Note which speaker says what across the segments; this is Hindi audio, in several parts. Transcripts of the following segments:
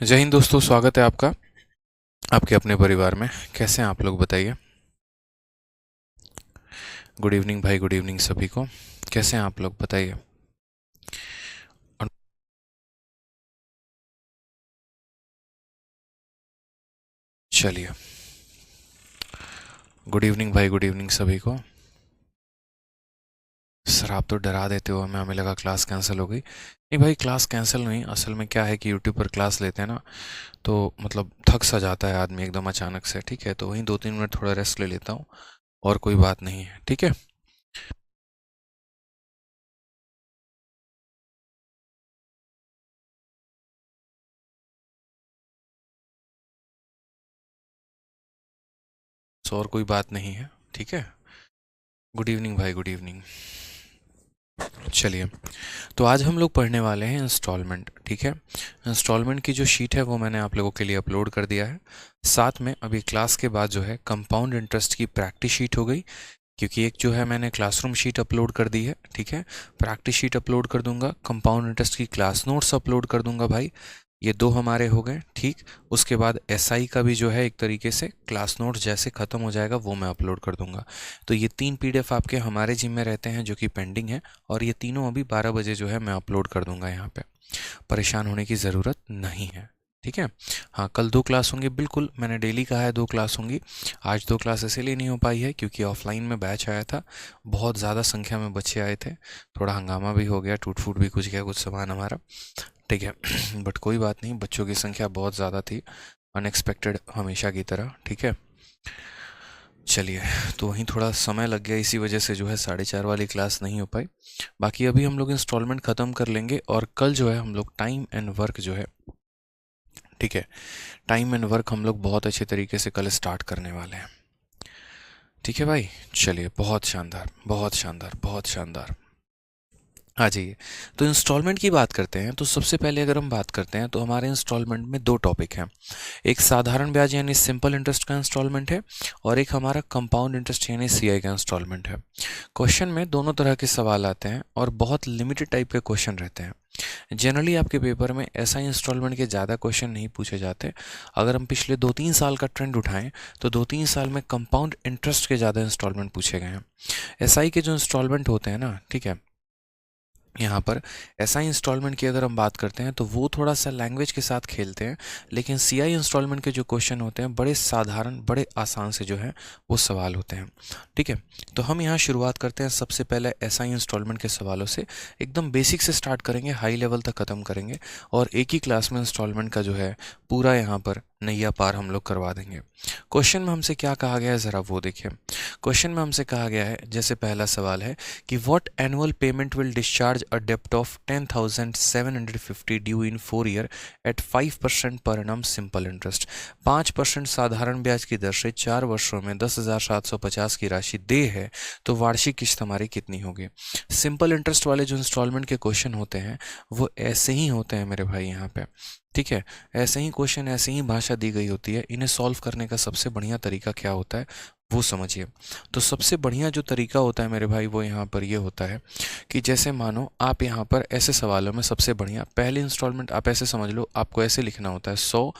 Speaker 1: जय हिंद दोस्तों, स्वागत है आपका आपके अपने परिवार में। कैसे हैं आप लोग, बताइए। गुड इवनिंग भाई, गुड इवनिंग सभी को। कैसे हैं आप लोग, बताइए। और चलिए, गुड इवनिंग भाई, गुड इवनिंग सभी को। सर आप तो डरा देते हो हमें लगा क्लास कैंसिल हो गई। नहीं भाई, क्लास कैंसिल नहीं, असल में क्या है कि यूट्यूब पर क्लास लेते हैं ना, तो मतलब थक सा जाता है आदमी एकदम अचानक से। ठीक है, तो वहीं 2-3 मिनट थोड़ा रेस्ट ले लेता हूँ, और कोई बात नहीं है। ठीक है। सो और कोई बात नहीं है। ठीक है। गुड इवनिंग भाई, गुड इवनिंग। चलिए, तो आज हम लोग पढ़ने वाले हैं इंस्टॉलमेंट। ठीक है। इंस्टॉलमेंट की जो शीट है वो मैंने आप लोगों के लिए अपलोड कर दिया है। साथ में अभी क्लास के बाद जो है कंपाउंड इंटरेस्ट की प्रैक्टिस शीट हो गई, क्योंकि एक जो है मैंने क्लासरूम शीट अपलोड कर दी है। ठीक है। प्रैक्टिस शीट अपलोड कर दूंगा, कंपाउंड इंटरेस्ट की क्लास नोट्स अपलोड कर दूंगा भाई। ये दो हमारे हो गए। ठीक। उसके बाद एसआई का भी जो है एक तरीके से क्लास नोट्स जैसे ख़त्म हो जाएगा वो मैं अपलोड कर दूंगा। तो ये 3 पीडीएफ आपके हमारे जिम में रहते हैं जो कि पेंडिंग है, और ये तीनों अभी 12 बजे जो है मैं अपलोड कर दूंगा यहाँ पे। परेशान होने की ज़रूरत नहीं है। ठीक है। हाँ, कल 2 क्लास होंगी, बिल्कुल मैंने डेली कहा है 2 क्लास होंगी। आज 2 क्लास इसीलिए नहीं हो पाई है क्योंकि ऑफलाइन में बैच आया था, बहुत ज़्यादा संख्या में बच्चे आए थे, थोड़ा हंगामा भी हो गया, टूट फूट भी कुछ गया कुछ सामान हमारा। ठीक है। बट कोई बात नहीं, बच्चों की संख्या बहुत ज़्यादा थी, अनएक्सपेक्टेड हमेशा की तरह। ठीक है। चलिए, तो वहीं थोड़ा समय लग गया, इसी वजह से जो है 4:30 वाली क्लास नहीं हो पाई। बाकी अभी हम लोग इंस्टॉलमेंट ख़त्म कर लेंगे, और कल जो है हम लोग टाइम एंड वर्क जो है, ठीक है, टाइम एंड वर्क हम लोग बहुत अच्छे तरीके से कल स्टार्ट करने वाले हैं। ठीक है भाई। चलिए, बहुत शानदार, बहुत शानदार, बहुत शानदार। आ जाइए। तो इंस्टॉलमेंट की बात करते हैं, तो सबसे पहले अगर हम बात करते हैं तो हमारे इंस्टॉलमेंट में 2 टॉपिक हैं। एक साधारण ब्याज यानी सिंपल इंटरेस्ट का इंस्टॉलमेंट है, और एक हमारा कंपाउंड इंटरेस्ट यानी सीआई का इंस्टॉलमेंट है। क्वेश्चन में दोनों तरह के सवाल आते हैं, और बहुत लिमिटेड टाइप के क्वेश्चन रहते हैं। जनरली आपके पेपर में ऐसा इंस्टॉलमेंट के ज़्यादा क्वेश्चन नहीं पूछे जाते। अगर हम पिछले 2-3 साल का ट्रेंड उठाएं तो 2-3 साल में कंपाउंड इंटरेस्ट के ज़्यादा इंस्टॉलमेंट पूछे गए हैं। एसआई के जो इंस्टॉलमेंट होते हैं ना, ठीक है, यहाँ पर एसआई इंस्टॉलमेंट की अगर हम बात करते हैं तो वो थोड़ा सा लैंग्वेज के साथ खेलते हैं, लेकिन सीआई इंस्टॉलमेंट के जो क्वेश्चन होते हैं बड़े साधारण, बड़े आसान से जो है वो सवाल होते हैं। ठीक है। तो हम यहाँ शुरुआत करते हैं सबसे पहले एसआई इंस्टॉलमेंट के सवालों से। एकदम बेसिक से स्टार्ट करेंगे, हाई लेवल तक ख़त्म करेंगे, और एक ही क्लास में इंस्टॉलमेंट का जो है पूरा यहाँ पर नैया पार हम लोग करवा देंगे। क्वेश्चन में हमसे क्या कहा गया है, ज़रा वो देखिए। क्वेश्चन में हमसे कहा गया है, जैसे पहला सवाल है कि what annual payment will discharge a डेप्ट of 10,750 due in 4 year at 5% per annum simple interest. 5% साधारण ब्याज की दर से 4 वर्षों में 10,750 की राशि दे है, तो वार्षिक किस्त हमारी कितनी होगी। सिंपल इंटरेस्ट वाले जो इंस्टॉलमेंट के क्वेश्चन होते हैं वो ऐसे ही होते हैं मेरे भाई यहाँ पे। ठीक है। ऐसे ही क्वेश्चन, ऐसे ही भाषा दी गई होती है। इन्हें सॉल्व करने का सबसे बढ़िया तरीका क्या होता है वो समझिए। तो सबसे बढ़िया जो तरीका होता है मेरे भाई वो यहाँ पर ये होता है कि जैसे मानो आप यहाँ पर ऐसे सवालों में सबसे बढ़िया पहले इंस्टॉलमेंट आप ऐसे समझ लो, आपको ऐसे लिखना होता है 100।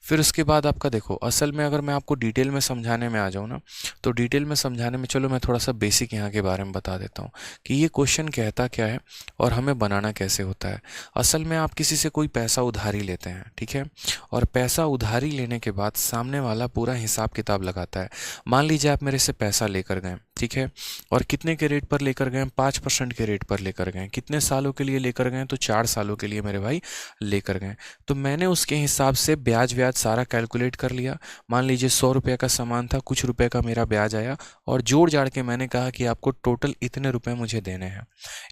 Speaker 1: फिर उसके बाद आपका देखो, असल में अगर मैं आपको डिटेल में समझाने में आ जाऊँ ना, तो डिटेल में समझाने में, चलो मैं थोड़ा सा बेसिक यहाँ के बारे में बता देता हूँ कि ये क्वेश्चन कहता क्या है और हमें बनाना कैसे होता है। असल में आप किसी से कोई पैसा उधारी लेते हैं, ठीक है, और पैसा उधारी लेने के बाद सामने वाला पूरा हिसाब किताब लगाता है। मान लीजिए आप मेरे से पैसा लेकर गए, ठीक है, और कितने के रेट पर लेकर गए, 5% के रेट पर लेकर गए। कितने सालों के लिए लेकर गए, तो 4 सालों के लिए मेरे भाई लेकर गए। तो मैंने उसके हिसाब से ब्याज व्याज सारा कैलकुलेट कर लिया। मान लीजिए 100 रुपये का सामान था, कुछ रुपए का मेरा ब्याज आया, और जोड़ जाड़ के मैंने कहा कि आपको टोटल इतने रुपए मुझे देने हैं।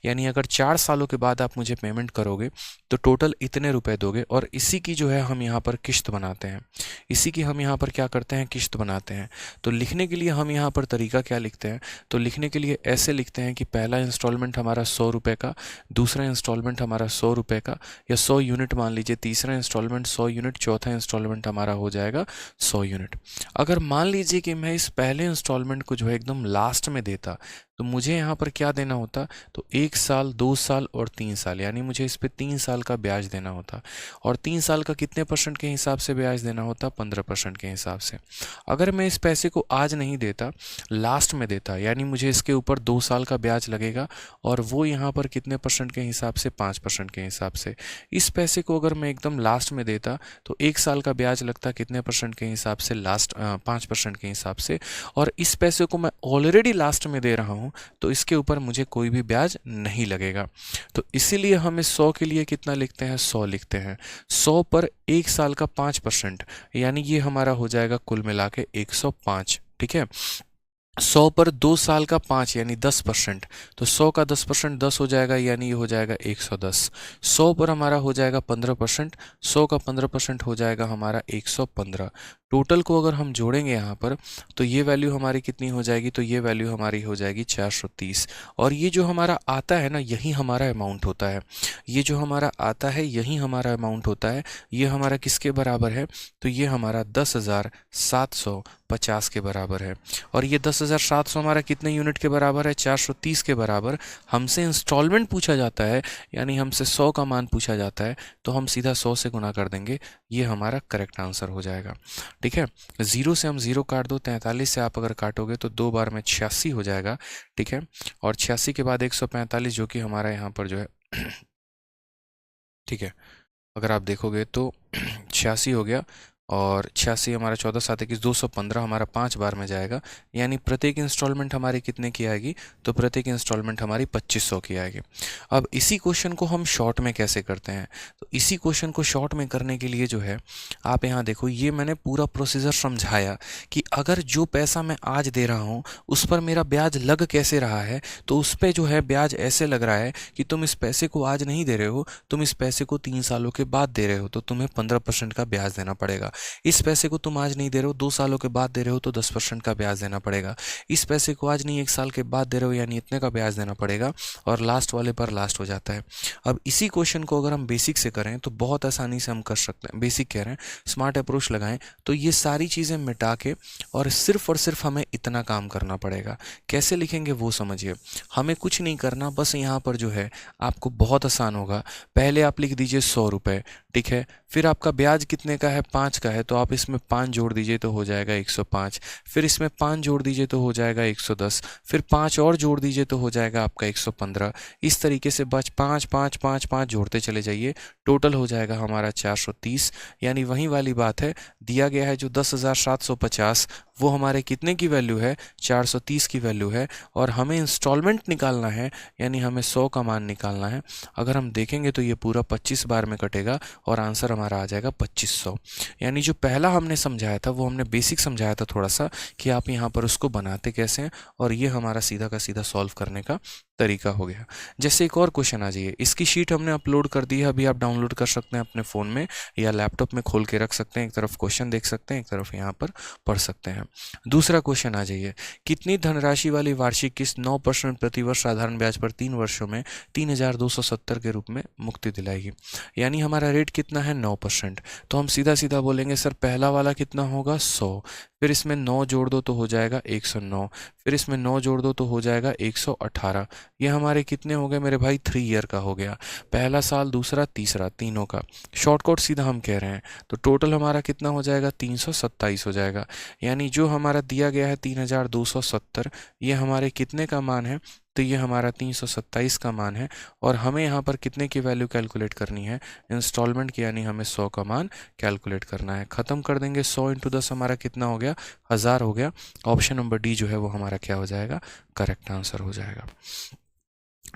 Speaker 1: यानी अगर 4 सालों के बाद आप मुझे पेमेंट करोगे तो टोटल इतने रुपए दोगे, और इसी की जो है हम यहाँ पर किस्त बनाते हैं। इसी की हम यहाँ पर क्या करते हैं, किस्त बनाते हैं। तो लिखने के लिए हम यहाँ पर तरीका क्या लिखते हैं, तो लिखने के लिए ऐसे लिखते हैं कि पहला इंस्टॉलमेंट हमारा 100 रुपये का, दूसरा इंस्टॉलमेंट हमारा 100 रुपये का, या 100 यूनिट मान लीजिए, तीसरा इंस्टॉलमेंट 100 यूनिट, चौथा इंस्टॉलमेंट हमारा हो जाएगा 100 यूनिट। अगर मान लीजिए कि मैं इस पहले इंस्टॉलमेंट को जो है एकदम लास्ट में देता, तो मुझे यहाँ पर क्या देना होता, तो 1 साल, 2 साल और 3 साल, यानी मुझे इस पे 3 साल का ब्याज देना होता। और 3 साल का कितने % के हिसाब से ब्याज देना होता, 15% के हिसाब से। अगर मैं इस पैसे को आज नहीं देता, लास्ट में देता, यानी मुझे इसके ऊपर 2 साल का ब्याज लगेगा, और वो यहाँ पर कितने % के हिसाब से, 5% के हिसाब से। इस पैसे को अगर मैं एकदम लास्ट में देता तो 1 साल का ब्याज लगता कितने % के हिसाब से, लास्ट 5% के हिसाब से। और इस पैसे को मैं ऑलरेडी लास्ट में दे रहा हूँ, तो इसके ऊपर मुझे कोई भी ब्याज नहीं लगेगा। तो इसीलिए हम इस 100 के लिए कितना लिखते हैं, 100 लिखते हैं। 100 पर 1 साल का 5%, यानी ये हमारा हो जाएगा कुल मिला के 105। ठीक है। 100 पर 2 साल का 5 यानी 10%, तो 100 का 10% 10 हो जाएगा, यानी ये हो जाएगा 110। 100 पर हमारा हो जाएगा 15%, 100 का 15% हो जाएगा हमारा 115। टोटल को अगर हम जोड़ेंगे यहाँ पर, तो ये वैल्यू हमारी कितनी हो जाएगी, तो ये वैल्यू हमारी हो जाएगी 430। और ये जो हमारा आता है ना, यही हमारा अमाउंट होता है। ये जो हमारा आता है यही हमारा अमाउंट होता है। ये हमारा किसके बराबर है, तो ये हमारा 10,750 के बराबर है। और ये 10,700 हमारा कितने यूनिट के बराबर है, 430 के बराबर। हमसे इंस्टॉलमेंट पूछा जाता है, यानी हमसे 100 का मान पूछा जाता है, तो हम सीधा 100 से गुना कर देंगे। ये हमारा करेक्ट आंसर हो जाएगा। ठीक है। 0 से हम 0 काट दो, 43 से आप अगर काटोगे तो 2 बार में 86 हो जाएगा। ठीक है। और 86 के बाद 145, जो कि हमारा यहाँ पर जो है ठीक है, अगर आप देखोगे तो 86 हो गया, और 86 हमारा 14 7 21 215 हमारा 5 बार में जाएगा, यानी प्रत्येक इंस्टॉलमेंट हमारी कितने की आएगी, तो प्रत्येक इंस्टॉलमेंट हमारी 2500 की आएगी। अब इसी क्वेश्चन को हम शॉर्ट में कैसे करते हैं, तो इसी क्वेश्चन को शॉर्ट में करने के लिए जो है, आप यहाँ देखो, ये मैंने पूरा प्रोसीजर समझाया कि अगर जो पैसा मैं आज दे रहा हूँ उस पर मेरा ब्याज लग कैसे रहा है, तो उस पर जो है ब्याज ऐसे लग रहा है कि तुम इस पैसे को आज नहीं दे रहे हो, तुम इस पैसे को 3 सालों के बाद दे रहे हो, तो तुम्हें 15% का ब्याज देना पड़ेगा। इस पैसे को तुम आज नहीं दे रहे हो, 2 सालों के बाद दे रहे हो, तो 10% का ब्याज देना पड़ेगा। इस पैसे को आज नहीं, 1 साल के बाद दे रहे हो, यानी इतने का ब्याज देना पड़ेगा। और लास्ट वाले पर लास्ट हो जाता है। अब इसी क्वेश्चन को अगर हम बेसिक से करें तो बहुत आसानी से हम कर सकते हैं। बेसिक कह रहे हैं, स्मार्ट अप्रोच लगाएं तो ये सारी चीज़ें मिटा के और सिर्फ हमें इतना काम करना पड़ेगा। कैसे लिखेंगे वो समझिए। हमें कुछ नहीं करना, बस यहाँ पर जो है आपको बहुत आसान होगा। पहले आप लिख दीजिए 100 रुपये। ठीक है। फिर आपका ब्याज कितने का है, 5 का है, तो आप इसमें 5 जोड़ दीजिए तो हो जाएगा 105। फिर इसमें 5 जोड़ दीजिए तो हो जाएगा 110। फिर 5 और जोड़ दीजिए तो हो जाएगा आपका 115। इस तरीके से बस 5 5 5 5 जोड़ते चले जाइए। टोटल हो जाएगा हमारा 430। यानी वही वाली बात है, दिया गया है जो 10,750, वो हमारे कितने की वैल्यू है, 430 की वैल्यू है। और हमें इंस्टॉलमेंट निकालना है, यानी हमें 100 का मान निकालना है। अगर हम देखेंगे तो ये पूरा 25 बार में कटेगा और आंसर हमारा आ जाएगा 2500। यानी जो पहला हमने समझाया था वो हमने बेसिक समझाया था थोड़ा सा, कि आप यहाँ पर उसको बनाते कैसे हैं, और ये हमारा सीधा का सीधा सॉल्व करने का तरीका हो गया। जैसे एक और क्वेश्चन आ जाइए, इसकी शीट हमने अपलोड कर दी है, अभी आप डाउनलोड कर सकते हैं अपने फ़ोन में या लैपटॉप में खोल के रख सकते हैं। एक तरफ क्वेश्चन देख सकते हैं, एक तरफ यहाँ पर पढ़ सकते हैं। दूसरा क्वेश्चन आ जाइए, कितनी धनराशि वाली वार्षिक किस्त 9% प्रतिवर्ष साधारण ब्याज पर 3 वर्षों में 3,270 के रूप में मुक्ति दिलाएगी। यानी हमारा रेट कितना है, 9%। तो हम सीधा सीधा बोलेंगे सर पहला वाला कितना होगा, 100। फिर इसमें 9 जोड़ दो तो हो जाएगा 109। फिर इसमें 9 जोड़ दो तो हो जाएगा 118। ये हमारे कितने हो गए मेरे भाई, 3 ईयर का हो गया। पहला साल, दूसरा, तीसरा, तीनों का शॉर्टकट सीधा हम कह रहे हैं। तो टोटल हमारा कितना हो जाएगा, 327 हो जाएगा। यानी जो हमारा दिया गया है 3,270, ये हमारे कितने का मान है, तो ये हमारा 327 का मान है। और हमें यहाँ पर कितने की वैल्यू कैलकुलेट करनी है, इंस्टॉलमेंट की, यानी हमें 100 का मान कैलकुलेट करना है। ख़त्म कर देंगे, 100 × 10 हमारा कितना हो गया, 1000 हो गया। ऑप्शन नंबर डी जो है वो हमारा क्या हो जाएगा, करेक्ट आंसर हो जाएगा।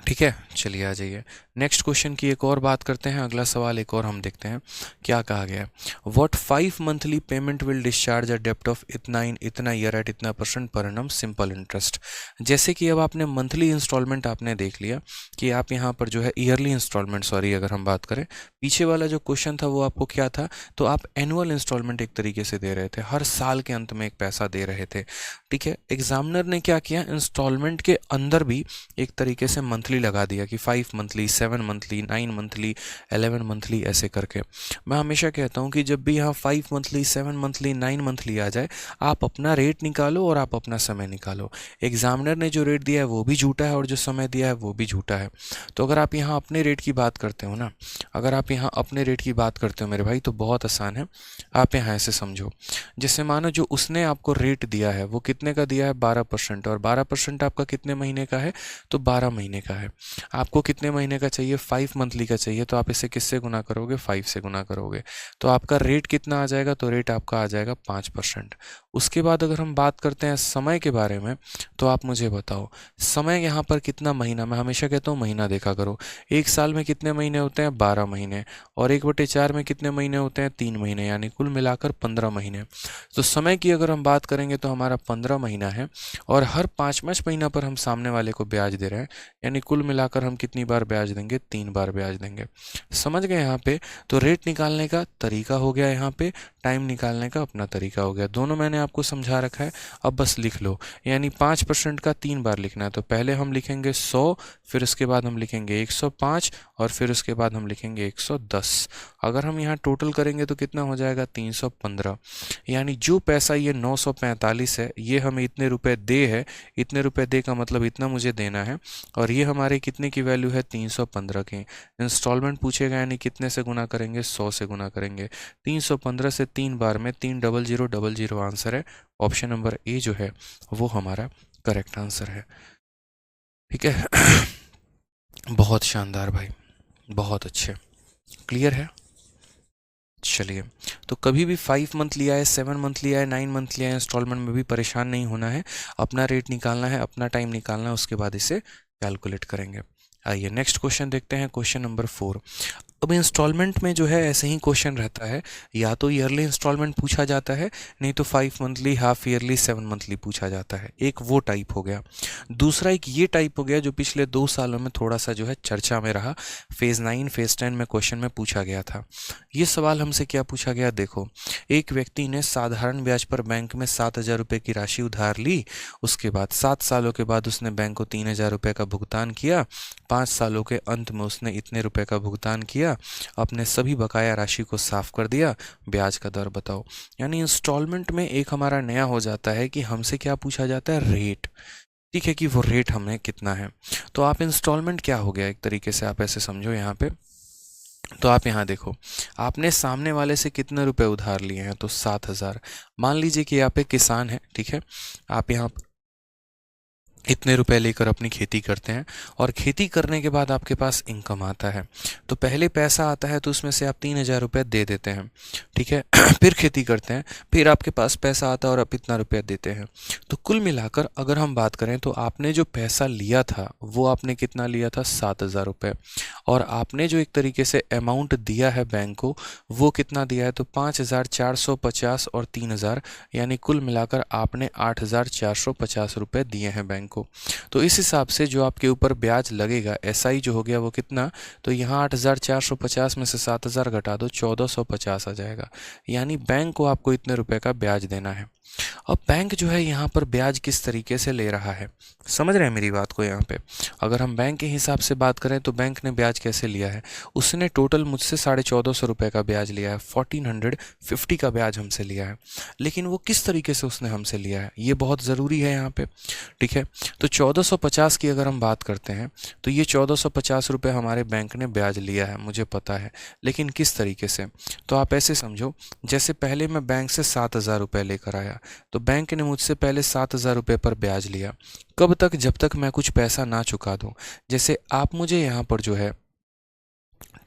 Speaker 1: ठीक है। चलिए आ जाइए नेक्स्ट क्वेश्चन की एक और बात करते हैं। अगला सवाल एक और हम देखते हैं क्या कहा गया है। What 5 monthly payment will discharge a डेप्ट ऑफ इतना ईयर एट इतना % पर एनम सिंपल इंटरेस्ट। जैसे कि अब आपने मंथली इंस्टॉलमेंट आपने देख लिया कि आप यहाँ पर जो है ईयरली इंस्टॉलमेंट, सॉरी अगर हम बात करें, पीछे वाला जो क्वेश्चन था वो आपको क्या था, तो आप एनुअल इंस्टॉलमेंट एक तरीके से दे रहे थे, हर साल के अंत में एक पैसा दे रहे थे। ठीक है। एग्जामिनर ने क्या किया, इंस्टॉलमेंट के अंदर भी एक तरीके से मंथली मंथली लगा दिया कि 5 मंथली, 7 मंथली, 9 मंथली, 11 मंथली ऐसे करके। मैं हमेशा कहता हूँ कि जब भी यहाँ 5 मंथली, 7 मंथली, 9 मंथली आ जाए, आप अपना रेट निकालो और आप अपना समय निकालो। एग्जामिनर ने जो रेट दिया है वो भी झूठा है और जो समय दिया है वो भी झूठा है। तो अगर आप यहाँ अपने रेट की बात करते हो ना, अगर आप यहाँ अपने रेट की बात करते हो मेरे भाई, तो बहुत आसान है। आप यहाँ ऐसे समझो, जैसे मानो जो उसने आपको रेट दिया है वो कितने का दिया है, 12%, और 12% आपका कितने महीने का है, तो 12 महीने का है। आपको कितने महीने का चाहिए, 5 मंथली का चाहिए, तो आप इसे किससे गुना करोगे, 5 से गुना करोगे, तो आपका रेट कितना आ जाएगा, तो रेट आपका आ जाएगा 5%। उसके बाद अगर हम बात करते हैं समय के बारे में, तो आप मुझे बताओ समय यहाँ पर कितना महीना, मैं हमेशा कहता हूँ महीना देखा करो। एक साल में कितने महीने होते हैं, 12 महीने, और 1/4 में कितने महीने होते हैं, 3 महीने, यानी कुल मिलाकर 15 महीने। तो समय की अगर हम बात करेंगे तो हमारा 15 महीना है, और हर 5 महीना पर हम सामने वाले को ब्याज दे रहे हैं, यानी कुल मिलाकर हम कितनी बार ब्याज देंगे, 3 बार ब्याज देंगे। समझ गए यहाँ पे? तो रेट निकालने का तरीका हो गया यहाँ पे, टाइम निकालने का अपना तरीका हो गया, दोनों मैंने आपको समझा रखा है। अब बस लिख लो, यानी 5% का 3 बार लिखना है, तो पहले हम लिखेंगे 100, फिर उसके बाद हम लिखेंगे 105, और फिर उसके बाद हम लिखेंगे 110। अगर हम यहाँ टोटल करेंगे तो कितना हो जाएगा, 315। यानी जो पैसा ये 945 है, ये हमें इतने रुपए दे है, इतने रुपए दे का मतलब इतना मुझे देना है, और ये हमारे कितने की वैल्यू है, 315 की। इंस्टॉलमेंट पूछेगा यानी कितने से गुना करेंगे, 100 से गुना करेंगे। 315 से 3 बार में 30000 आंसर है। ऑप्शन नंबर ए जो है वो हमारा करेक्ट आंसर है। ठीक है। बहुत शानदार भाई, बहुत अच्छे, क्लियर है। चलिए, तो कभी भी 5 मंथ लिया है, 7 मंथ लिया है, 9 मंथ लिया है, इंस्टॉलमेंट में भी परेशान नहीं होना है। अपना रेट निकालना है, अपना टाइम निकालना है, उसके बाद इसे कैलकुलेट करेंगे। आइए नेक्स्ट क्वेश्चन देखते हैं, क्वेश्चन नंबर 4। अब इंस्टॉलमेंट में जो है ऐसे ही क्वेश्चन रहता है, या तो ईयरली इंस्टॉलमेंट पूछा जाता है, नहीं तो 5 मंथली, हाफ ईयरली, 7 मंथली पूछा जाता है। एक वो टाइप हो गया। दूसरा एक ये टाइप हो गया जो पिछले 2 सालों में थोड़ा सा जो है चर्चा में रहा, फेज़ 9 फेज़ 10 में क्वेश्चन में पूछा गया था। ये सवाल हमसे क्या पूछा गया, देखो, एक व्यक्ति ने साधारण ब्याज पर बैंक में 7,000 रुपये की राशि उधार ली, उसके बाद 7 सालों के बाद उसने बैंक को 3,000 रुपये का भुगतान किया, 5 सालों के अंत में उसने इतने रुपए का भुगतान किया, अपने सभी बकाया राशि को साफ कर दिया, ब्याज का दर बताओ। यानी इंस्टॉलमेंट में एक हमारा नया हो जाता है कि हमसे क्या पूछा जाता है, रेट। ठीक है, कि वो रेट हमें कितना है। तो आप इंस्टॉलमेंट क्या हो गया, एक तरीके से आप ऐसे समझो यहाँ पे। तो आप यहाँ देखो, आपने सामने वाले से कितने रुपए उधार लिए हैं, तो 7,000। मान लीजिए कि आप एक किसान हैं, ठीक है, आप यहाँ इतने रुपए लेकर अपनी खेती करते हैं, और खेती करने के बाद आपके पास इनकम आता है, तो पहले पैसा आता है तो उसमें से आप 3,000 रुपये दे देते हैं, ठीक है। फिर खेती करते हैं, फिर आपके पास पैसा आता है और आप इतना रुपया देते हैं। तो कुल मिलाकर अगर हम बात करें तो आपने जो पैसा लिया था वो आपने कितना लिया था, 7,000 रुपये, और आपने जो एक तरीके से अमाउंट दिया है बैंक को वो कितना दिया है, तो 5,450 और 3,000, यानी कुल मिलाकर आपने 8,450 रुपये दिए हैं बैंक को। तो इस हिसाब से जो आपके ऊपर ब्याज लगेगा, एसआई जो हो गया वो कितना, तो यहाँ 8,450 में से 7,000 घटा दो, 1,450 आ जाएगा, यानी बैंक को आपको इतने रुपए का ब्याज देना है। अब बैंक जो है यहाँ पर ब्याज किस तरीके से ले रहा है, समझ रहे हैं मेरी बात को। यहाँ पे अगर हम बैंक के हिसाब से बात करें तो बैंक ने ब्याज कैसे लिया है, उसने टोटल मुझसे 1,450 रुपये का ब्याज लिया है, 1,450 का ब्याज हमसे लिया है। लेकिन वो किस तरीके से उसने हमसे लिया है, ये बहुत ज़रूरी है यहाँ पे, ठीक है। तो 1,450 की अगर हम बात करते हैं तो ये 1,450 रुपये हमारे बैंक ने ब्याज लिया है, मुझे पता है, लेकिन किस तरीके से। तो आप ऐसे समझो, जैसे पहले मैं बैंक से 7,000 रुपये लेकर आया, तो बैंक ने मुझसे पहले 7,000 रुपये पर ब्याज लिया। कब तक, जब तक मैं कुछ पैसा ना चुका दूं। जैसे आप मुझे यहाँ पर जो है,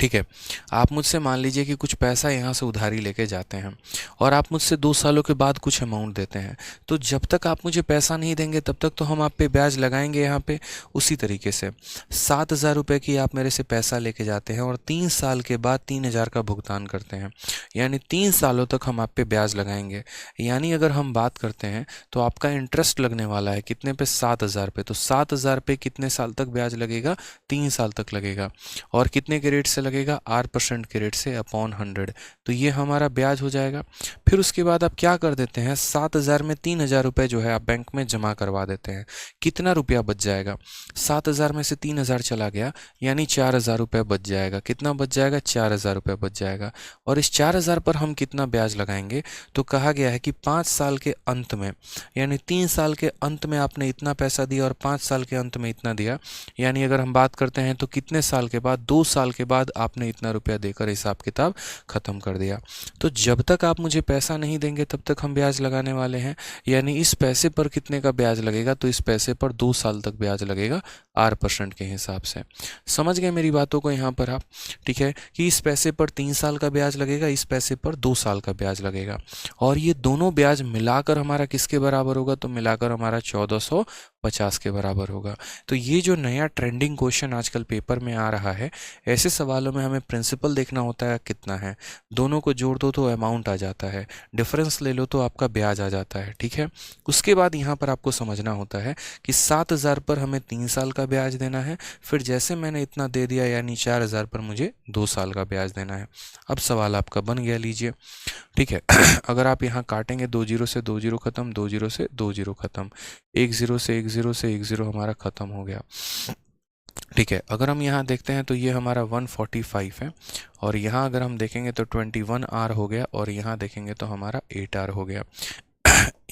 Speaker 1: ठीक है, आप मुझसे मान लीजिए कि कुछ पैसा यहाँ से उधारी लेके जाते हैं, और आप मुझसे 2 सालों के बाद कुछ अमाउंट देते हैं, तो जब तक आप मुझे पैसा नहीं देंगे तब तक तो हम आप पे ब्याज लगाएंगे यहाँ पे। उसी तरीके से 7,000 रुपये की आप मेरे से पैसा लेके जाते हैं और 3 साल के बाद 3,000 का भुगतान करते हैं, यानी 3 सालों तक हम आप पे ब्याज लगाएंगे। यानी अगर हम बात करते हैं तो आपका इंटरेस्ट लगने वाला है कितने पे, 7,000 पे। तो 7,000 पे कितने साल तक ब्याज लगेगा, 3 साल तक लगेगा। और कितने के रेट रेट से लगेगा, R% के रेट से अपॉन 100। तो ये हमारा ब्याज हो जाएगा। फिर उसके बाद आप क्या कर देते हैं, 7,000 में 3,000 रुपये जो है आप बैंक में जमा करवा देते हैं। कितना रुपया बच जाएगा, 7,000 में से 3,000 चला गया, यानी 4,000 रुपये बच जाएगा। कितना बच जाएगा, 4,000 रुपये बच जाएगा। और इस 4,000 पर हम कितना ब्याज लगाएंगे, तो कहा गया है कि 5 साल के अंत में, यानी 3 साल के अंत में आपने इतना पैसा दिया और 5 साल के अंत में इतना दिया, यानी अगर हम बात करते हैं तो कितने साल के बाद, 2 साल के बाद आपने इतना रुपया देकर हिसाब किताब खत्म कर दिया। तो जब तक आप मुझे पैसा नहीं देंगे तब तक हम ब्याज लगाने वाले हैं। यानी इस पैसे पर कितने का ब्याज लगेगा, तो इस पैसे पर 2 साल तक ब्याज लगेगा R% के हिसाब से। समझ गए मेरी बातों को यहाँ पर आप, ठीक है, कि इस पैसे पर 3 साल का ब्याज लगेगा, इस पैसे पर 2 साल का ब्याज लगेगा। और ये दोनों ब्याज मिलाकर हमारा किसके बराबर होगा, तो मिलाकर हमारा 1450 के बराबर होगा। तो ये जो नया ट्रेंडिंग क्वेश्चन आजकल पेपर में आ रहा है, ऐसे सवालों में हमें प्रिंसिपल देखना होता है कितना है, दोनों को जोड़ दो तो अमाउंट आ जाता है, डिफरेंस ले लो तो आपका ब्याज आ जाता है, ठीक है। उसके बाद यहाँ पर आपको समझना होता है कि 7,000 पर हमें 3 साल का ब्याज देना है, फिर जैसे मैंने इतना दे दिया यानी 4,000 पर मुझे 2 साल का ब्याज देना है। अब सवाल आपका बन गया, लीजिए, ठीक है। अगर आप यहाँ काटेंगे 2 जीरो से 2 जीरो खत्म, 2 जीरो से 2 जीरो खत्म, 1 जीरो से 1 जीरो से 1 जीरो हमारा खत्म हो गया, ठीक है। अगर हम यहाँ देखते हैं तो ये हमारा 145 है, और यहाँ अगर हम देखेंगे तो 21R हो गया, और यहाँ देखेंगे तो हमारा 8R हो गया।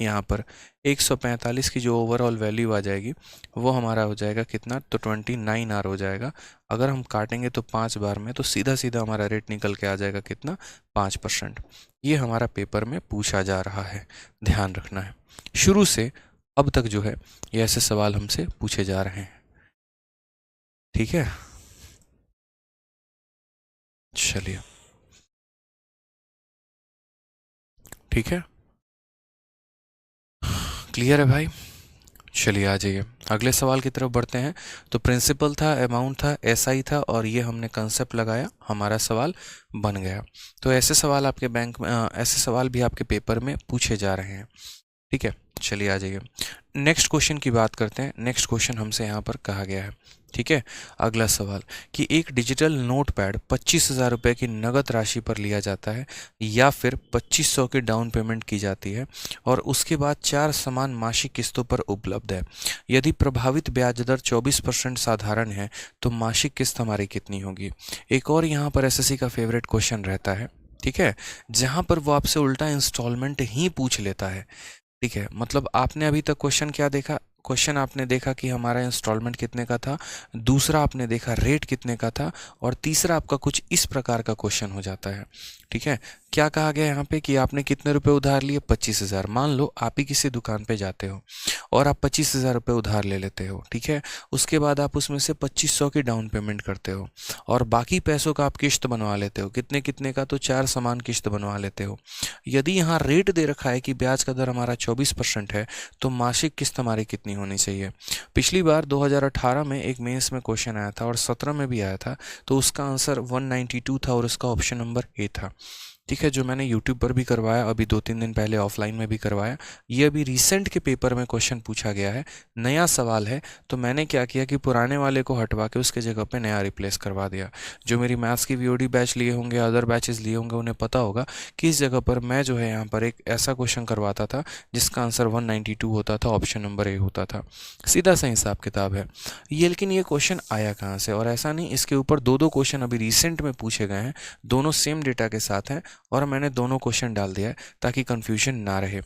Speaker 1: यहाँ पर 145 की जो ओवरऑल वैल्यू आ जाएगी वो हमारा हो जाएगा कितना, तो 29R हो जाएगा। अगर हम काटेंगे तो 5 बार में, तो सीधा सीधा हमारा रेट निकल के आ जाएगा कितना, 5%। ये हमारा पेपर में पूछा जा रहा है, ध्यान रखना है। शुरू से अब तक जो है ये ऐसे सवाल हमसे पूछे जा रहे हैं, ठीक है। चलिए, ठीक है, क्लियर है भाई। चलिए आ जाइए अगले सवाल की तरफ बढ़ते हैं। तो प्रिंसिपल था, अमाउंट था, एसआई था, और ये हमने कंसेप्ट लगाया, हमारा सवाल बन गया। तो ऐसे सवाल आपके बैंक में, ऐसे सवाल भी आपके पेपर में पूछे जा रहे हैं, ठीक है। चलिए आ जाइए नेक्स्ट क्वेश्चन की बात करते हैं। नेक्स्ट क्वेश्चन हमसे यहाँ पर कहा गया है, ठीक है। अगला सवाल कि एक डिजिटल नोट पैड 25,000 रुपये की नगद राशि पर लिया जाता है, या फिर 2,500 की डाउन पेमेंट की जाती है, और उसके बाद 4 समान मासिक किस्तों पर उपलब्ध है। यदि प्रभावित ब्याज दर 24% साधारण है तो मासिक किस्त हमारी कितनी होगी। एक और यहाँ पर एसएससी का फेवरेट क्वेश्चन रहता है, ठीक है, जहाँ पर वो आपसे उल्टा इंस्टॉलमेंट ही पूछ लेता है, ठीक है। मतलब आपने अभी तक क्वेश्चन क्या देखा, क्वेश्चन आपने देखा कि हमारा इंस्टॉलमेंट कितने का था, दूसरा आपने देखा रेट कितने का था, और तीसरा आपका कुछ इस प्रकार का क्वेश्चन हो जाता है, ठीक है। क्या कहा गया यहाँ पे कि आपने कितने रुपए उधार लिए, 25,000। मान लो आप ही किसी दुकान पे जाते हो और आप 25,000 रुपये उधार ले लेते हो, ठीक है। उसके बाद आप उसमें से 2,500 की डाउन पेमेंट करते हो, और बाकी पैसों का आप किश्त बनवा लेते हो। कितने कितने का, तो 4 समान किश्त बनवा लेते हो। यदि यहाँ रेट दे रखा है कि ब्याज का दर हमारा 24% है, तो मासिक किस्त हमारी कितनी होनी चाहिए। पिछली बार 2018 में एक मेंस में क्वेश्चन आया था और 17 में भी आया था, तो उसका आंसर 192 था और उसका ऑप्शन नंबर ए था, ठीक है, जो मैंने YouTube पर भी करवाया, अभी 2-3 दिन पहले ऑफलाइन में भी करवाया। ये अभी रिसेंट के पेपर में क्वेश्चन पूछा गया है, नया सवाल है, तो मैंने क्या किया कि पुराने वाले को हटवा के उसके जगह पे नया रिप्लेस करवा दिया। जो मेरी मैथ्स की VOD बैच लिए होंगे, अदर बैचेस लिए होंगे, उन्हें पता होगा कि इस जगह पर मैं जो है यहाँ पर एक ऐसा क्वेश्चन करवाता था जिसका आंसर 192 होता था, ऑप्शन नंबर ए होता था। सीधा सा हिसाब किताब है ये। लेकिन ये क्वेश्चन आया कहाँ से, और ऐसा नहीं, इसके ऊपर 2-2 क्वेश्चन अभी रिसेंट में पूछे गए हैं, दोनों सेम डेटा के साथ हैं, और मैंने दोनों क्वेश्चन डाल दिया है ताकि कंफ्यूजन ना रहे,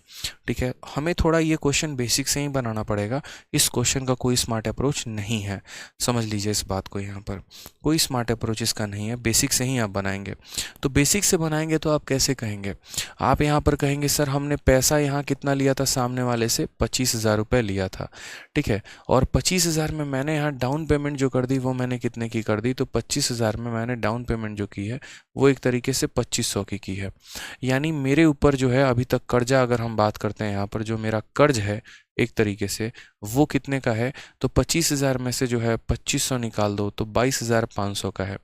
Speaker 1: ठीक है। हमें थोड़ा ये क्वेश्चन बेसिक से ही बनाना पड़ेगा, इस क्वेश्चन का कोई स्मार्ट अप्रोच नहीं है, समझ लीजिए इस बात को। यहाँ पर कोई स्मार्ट अप्रोच इसका नहीं है, बेसिक से ही आप बनाएंगे। तो बेसिक से बनाएंगे तो आप कैसे कहेंगे, आप यहाँ पर कहेंगे सर हमने पैसा यहाँ कितना लिया था, सामने वाले से 25,000 रुपये लिया था, ठीक है, और 25,000 में मैंने यहाँ डाउन पेमेंट जो कर दी वो मैंने कितने की कर दी, तो 25,000 में मैंने डाउन पेमेंट जो की है वो एक तरीके से 2,500 की है। यानी मेरे ऊपर जो है अभी तक कर्जा, अगर हम बात करते हैं यहाँ पर जो मेरा कर्ज है एक तरीके से, वो कितने का है, तो 25,000 में से जो है 2,500 निकाल दो तो 22,500 का है।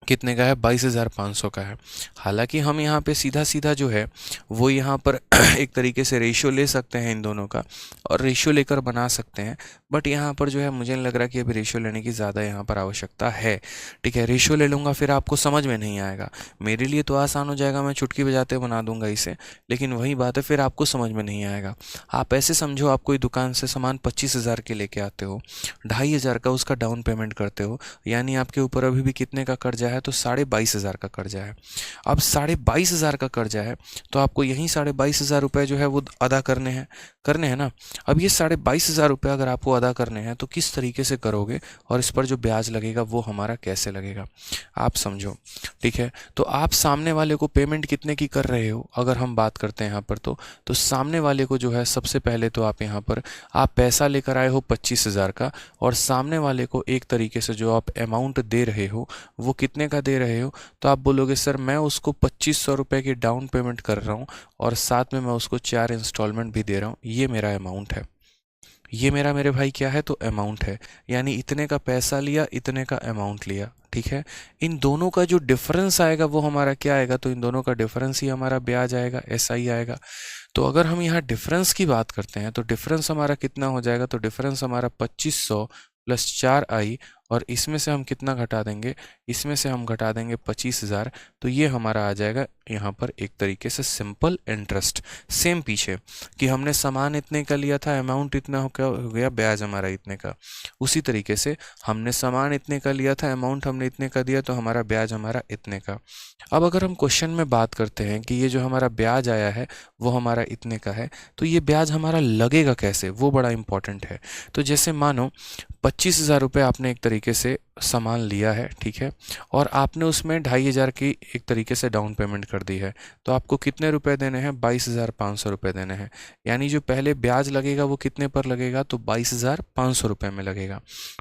Speaker 1: कितने का है, 22,500 का है। हालांकि हम यहाँ पे सीधा सीधा जो है वो यहाँ पर एक तरीके से रेशियो ले सकते हैं इन दोनों का, और रेशियो लेकर बना सकते हैं, बट यहाँ पर जो है मुझे नहीं लग रहा कि अभी रेशियो लेने की ज़्यादा यहाँ पर आवश्यकता है। ठीक है, रेशियो ले लूँगा फिर आपको समझ में नहीं आएगा। मेरे लिए तो आसान हो जाएगा, मैं चुटकी बजाते बना दूंगा इसे, लेकिन वही बात है फिर आपको समझ में नहीं आएगा। आप ऐसे समझो, आप कोई दुकान से सामान 25,000 के लेके आते हो, 2,500 का उसका डाउन पेमेंट करते हो, यानी आपके ऊपर अभी भी कितने का कर्जा है, तो 22,500 का कर्जा है। अब 22,500 का कर्जा है तो आपको यही 22,500 रुपये जो है वो अदा करने हैं ना। अब ये 22,500 रुपये अगर आपको अदा करने हैं तो किस तरीके से करोगे, और इस पर जो ब्याज लगेगा वो हमारा कैसे लगेगा, आप समझो। ठीक है, तो आप सामने वाले को पेमेंट कितने की कर रहे हो, अगर हम बात करते हैं यहाँ पर तो सामने वाले को जो है सबसे पहले तो आप यहाँ पर आप पैसा लेकर आए हो 25,000 का, और सामने वाले को एक तरीके से जो आप अमाउंट दे रहे हो वो कितने का दे रहे हो, तो आप बोलोगे सर मैं उसको 2,500 रुपये की डाउन पेमेंट कर रहा हूँ और साथ में मैं उसको 4 इंस्टॉलमेंट भी दे रहा हूँ, ये मेरा अमाउंट है। ये मेरे भाई क्या है, तो अमाउंट है, यानी इतने का पैसा लिया, इतने का अमाउंट लिया। ठीक है, इन दोनों का जो डिफरेंस आएगा वो हमारा क्या आएगा, तो इन दोनों का डिफरेंस ही हमारा ब्याज आएगा, SI आएगा। तो अगर हम यहाँ डिफरेंस की बात करते हैं तो डिफरेंस हमारा कितना हो जाएगा, तो डिफरेंस हमारा 2,500 प्लस 4I, और इसमें से हम कितना घटा देंगे, इसमें से हम घटा देंगे 25,000, तो ये हमारा आ जाएगा यहाँ पर एक तरीके से सिंपल इंटरेस्ट। सेम पीछे कि हमने सामान इतने का लिया था, अमाउंट इतना हो गया, ब्याज हमारा इतने का। उसी तरीके से हमने सामान इतने का लिया था, अमाउंट हमने इतने का दिया, तो हमारा ब्याज हमारा इतने का। अब अगर हम क्वेश्चन में बात करते हैं कि ये जो हमारा ब्याज आया है वो हमारा इतने का है, तो ये ब्याज हमारा लगेगा कैसे, वो बड़ा इंपॉर्टेंट है। तो जैसे मानो 25,000 रुपये आपने एक तरीके से सामान लिया है, ठीक है, और आपने उसमें 2,500 की एक तरीके से डाउन पेमेंट कर दी है, तो आपको कितने रुपए देने हैं, 22,500 रुपये देने हैं। यानी जो पहले ब्याज लगेगा वो कितने पर लगेगा, तो 22,500 रुपये में लगेगा।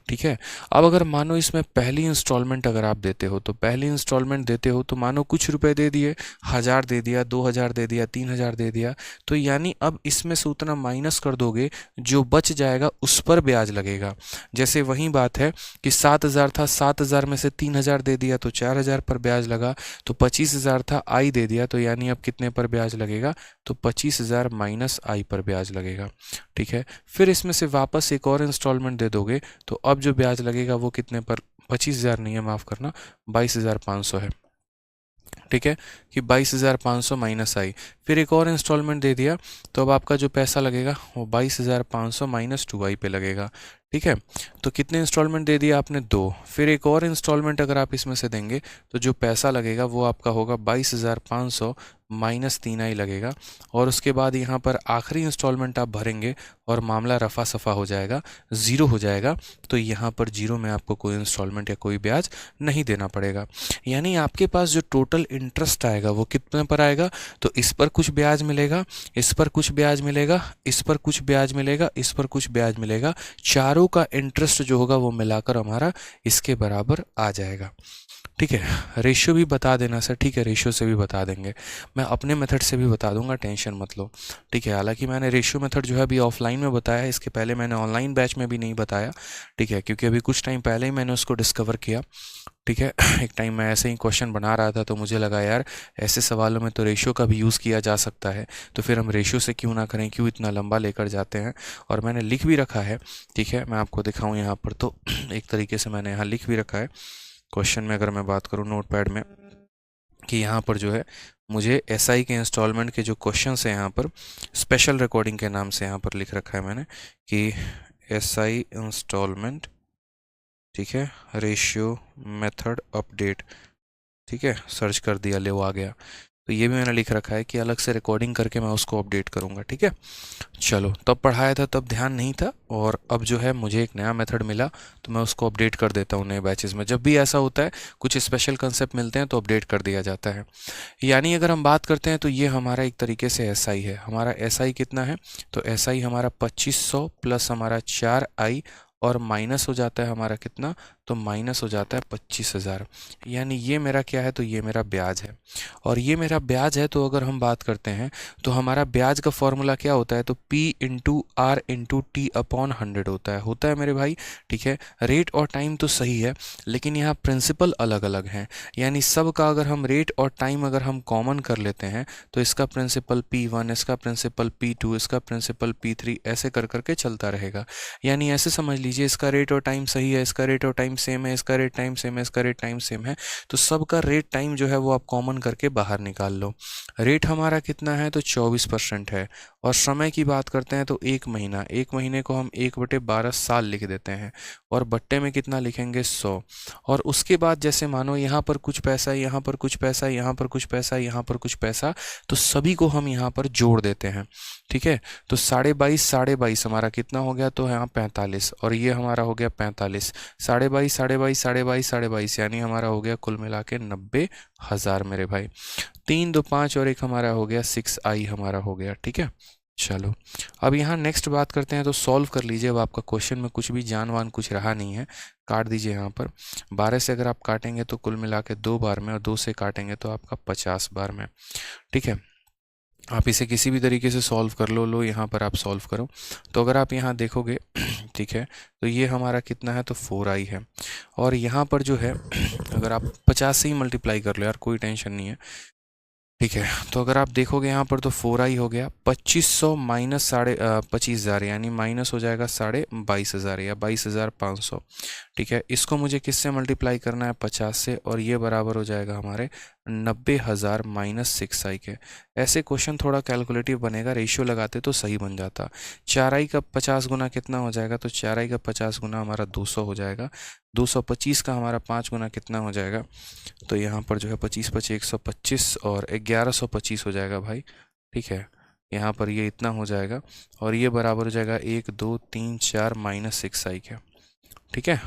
Speaker 1: ठीक है, अब अगर मानो इसमें पहली इंस्टॉलमेंट अगर आप देते हो, तो पहली इंस्टॉलमेंट देते हो तो मानो कुछ रुपए दे दिए, 1,000 दे दिया, 2,000 दे दिया, 3,000 दे दिया, तो यानी अब इसमें से उतना माइनस कर दोगे, जो बच जाएगा उस पर ब्याज लगेगा। जैसे वही बात है कि 7,000 था, 7,000 में से 3,000 दे दिया तो 4,000 पर ब्याज लगा, तो 25,000 था, I दे दिया, तो यानी अब कितने पर ब्याज लगेगा, तो 25,000 माइनस I पर ब्याज लगेगा। ठीक है, फिर इसमें से वापस एक और इंस्टॉलमेंट दे दोगे तो अब जो ब्याज लगेगा वो कितने पर, 25,000 नहीं है, माफ़ करना, 22,500 है। ठीक है, कि 22,500 माइनस आई, फिर एक और इंस्टॉलमेंट दे दिया, तो अब आपका जो पैसा लगेगा वो 22,500 माइनस 2I पे लगेगा। ठीक है, तो कितने इंस्टॉलमेंट दे दिया आपने, 2, फिर एक और इंस्टॉलमेंट अगर आप इसमें से देंगे तो जो पैसा लगेगा वो आपका होगा 22,500 माइनस 3I लगेगा, और उसके बाद यहाँ पर आखिरी इंस्टॉलमेंट आप भरेंगे और मामला रफा सफ़ा हो जाएगा, ज़ीरो हो जाएगा, तो यहाँ पर जीरो में आपको कोई इंस्टॉलमेंट या कोई ब्याज नहीं देना पड़ेगा। यानी आपके पास जो टोटल इंटरेस्ट आएगा वो कितने पर आएगा, तो इस पर कुछ ब्याज मिलेगा, इस पर कुछ ब्याज मिलेगा, इस पर कुछ ब्याज मिलेगा, इस पर कुछ ब्याज मिलेगा, चारों का इंटरेस्ट जो होगा वो मिलाकर हमारा इसके बराबर आ जाएगा। ठीक है, रेशियो भी बता देना सर, ठीक है, रेशियो से भी बता देंगे, मैं अपने मेथड से भी बता दूंगा, टेंशन मत लो। ठीक है, हालांकि मैंने रेशियो मेथड जो है अभी ऑफलाइन में बताया, इसके पहले मैंने ऑनलाइन बैच में भी नहीं बताया। ठीक है, क्योंकि अभी कुछ टाइम पहले ही मैंने उसको डिस्कवर किया। ठीक है, एक टाइम मैं ऐसे ही क्वेश्चन बना रहा था तो मुझे लगा यार ऐसे सवालों में तो रेशियो का भी यूज़ किया जा सकता है, तो फिर हम रेशियो से क्यों ना करें, क्यों इतना लंबा लेकर जाते हैं, और मैंने लिख भी रखा है। ठीक है, मैं आपको दिखाऊं यहाँ पर, तो एक तरीके से मैंने यहाँ लिख भी रखा है क्वेश्चन में, अगर मैं बात करूँ नोटपैड में, कि यहाँ पर जो है मुझे SI के इंस्टॉलमेंट के जो क्वेश्चन हैं यहाँ पर स्पेशल रिकॉर्डिंग के नाम से यहाँ पर लिख रखा है मैंने कि SI इंस्टॉलमेंट, ठीक है, रेशियो मेथड अपडेट। ठीक है, सर्च कर दिया, ले वो आ गया, तो ये भी मैंने लिख रखा है कि अलग से रिकॉर्डिंग करके मैं उसको अपडेट करूँगा। ठीक है, चलो, तब पढ़ाया था तब ध्यान नहीं था, और अब जो है मुझे एक नया मेथड मिला तो मैं उसको अपडेट कर देता हूँ नए बैचेस में। जब भी ऐसा होता है कुछ स्पेशल कंसेप्ट मिलते हैं तो अपडेट कर दिया जाता है। यानी अगर हम बात करते हैं तो ये हमारा एक तरीके से SI है, हमारा SI कितना है, तो SI हमारा 2,500 प्लस हमारा 4I, और माइनस हो जाता है हमारा कितना, तो माइनस हो जाता है 25,000। यानी ये मेरा क्या है, तो ये मेरा ब्याज है। और ये मेरा ब्याज है, तो अगर हम बात करते हैं तो हमारा ब्याज का फॉर्मूला क्या होता है, तो P into R into T upon 100 होता है मेरे भाई। ठीक है, रेट और टाइम तो सही है, लेकिन यहाँ प्रिंसिपल अलग अलग हैं। यानी सब का अगर हम रेट और टाइम अगर हम कॉमन कर लेते हैं तो इसका प्रिंसिपल P1, इसका प्रिंसिपल P2, इसका प्रिंसिपल P3, ऐसे कर करके चलता रहेगा। यानी ऐसे समझ लीजिए, इसका रेट और टाइम सही है, इसका रेट और टाइम सेम है, इसका रेट टाइम सेम है, इसका रेट टाइम सेम है, तो सबका रेट टाइम जो है वो आप कॉमन करके बाहर निकाल लो। रेट हमारा कितना है, तो 24% है। और समय की बात करते हैं तो 1 महीना, 1 महीने को हम 1/12 साल लिख देते हैं, और बट्टे में कितना लिखेंगे, 100। और उसके बाद जैसे मानो यहाँ पर कुछ पैसा, यहाँ पर कुछ पैसा, यहाँ पर कुछ पैसा, यहाँ पर कुछ पैसा, तो सभी को हम यहाँ पर जोड़ देते हैं। ठीक है, तो 22.5 हमारा कितना हो गया, तो यहाँ 45, और ये हमारा हो गया 45, 22.5, 22.5, 22.5, 22.5, यानी हमारा हो गया कुल मिला के 90,000 मेरे भाई। 3, 2, 5 और 1 हमारा हो गया 6i हमारा हो गया। ठीक है, चलो अब यहाँ नेक्स्ट बात करते हैं, तो सॉल्व कर लीजिए। अब आपका क्वेश्चन में कुछ भी जानवान कुछ रहा नहीं है, काट दीजिए यहाँ पर। 12 से अगर आप काटेंगे तो कुल मिला के 2 बार में, और 2 से काटेंगे तो आपका 50 बार में। ठीक है, आप इसे किसी भी तरीके से सॉल्व कर लो। यहाँ पर आप सॉल्व करो, तो अगर आप यहाँ देखोगे ठीक है, तो ये हमारा कितना है, तो 4i है। और यहाँ पर जो है अगर आप 50 से ही मल्टीप्लाई कर लो यार, कोई टेंशन नहीं है। ठीक है, तो अगर आप देखोगे यहाँ पर तो 4i हो गया, 2500 माइनस 25,000, यानी माइनस हो जाएगा 22,500 या 22,500। ठीक है, इसको मुझे किससे मल्टीप्लाई करना है, 50 से, और ये बराबर हो जाएगा हमारे 90,000 माइनस 6i के। ऐसे क्वेश्चन थोड़ा कैलकुलेटिव बनेगा, रेशियो लगाते तो सही बन जाता। 4i का 50 गुना कितना हो जाएगा, तो 4i का 50 गुना हमारा 200 हो जाएगा। 225 का हमारा 5 गुना कितना हो जाएगा, तो यहाँ पर जो है 25 25 125 और 1125 हो जाएगा भाई। ठीक है, यहाँ पर ये इतना हो जाएगा, और ये बराबर हो जाएगा 1 2 3 4 माइनस 6i के। ठीक है,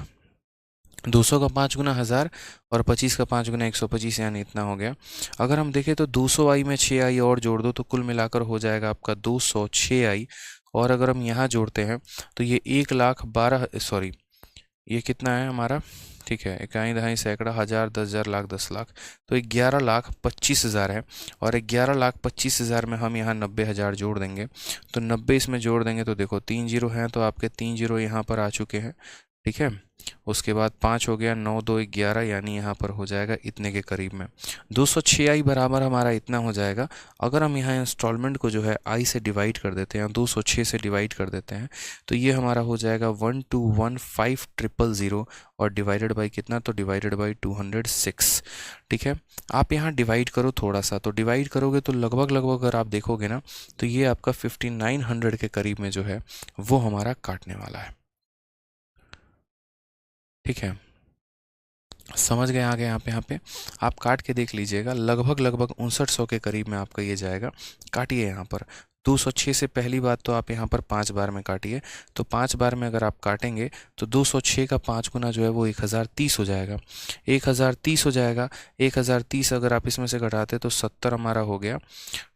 Speaker 1: 200 का 5 गुना 1000 और 25 का 5 गुना 125, यानी इतना हो गया। अगर हम देखें तो 200i में 6i और जोड़ दो तो कुल मिलाकर हो जाएगा आपका 206i। और अगर हम यहाँ जोड़ते हैं तो ये 1,12,000, सॉरी ये कितना है हमारा, ठीक है, इकाई दहाई सैकड़ा हज़ार 10,000 लाख 10 लाख, तो 11,25,000 है। और 11,25,000 में हम यहाँ 90,000 जोड़ देंगे, तो 90 इसमें जोड़ देंगे तो देखो 3 जीरो हैं, तो आपके 3 जीरो यहाँ पर आ चुके हैं। ठीक है, उसके बाद 5 हो गया, 9 2 11, यानी यहाँ पर हो जाएगा इतने के करीब में। 206i बराबर हमारा इतना हो जाएगा। अगर हम यहाँ इंस्टॉलमेंट को जो है i से डिवाइड कर देते हैं, 206 से डिवाइड कर देते हैं, तो ये हमारा हो जाएगा 1215000 और डिवाइडेड बाई कितना, तो डिवाइडेड बाई 206। ठीक है, आप यहाँ डिवाइड करो थोड़ा सा, तो डिवाइड करोगे तो लगभग लगभग अगर आप देखोगे ना, तो ये आपका 5900 के करीब में जो है वो हमारा काटने वाला है। ठीक है, समझ गए आगे। यहाँ पे आप काट के देख लीजिएगा, लगभग लगभग 5900 के करीब में आपका ये जाएगा। काटिए यहाँ पर 206 से पहली बात तो आप यहाँ पर 5 बार में काटिए, तो 5 बार में अगर आप काटेंगे तो 206 का 5 गुना जो है वो 1030 हो जाएगा। 1030 हो जाएगा, 1030 अगर आप इसमें से घटाते तो 70 हमारा हो गया।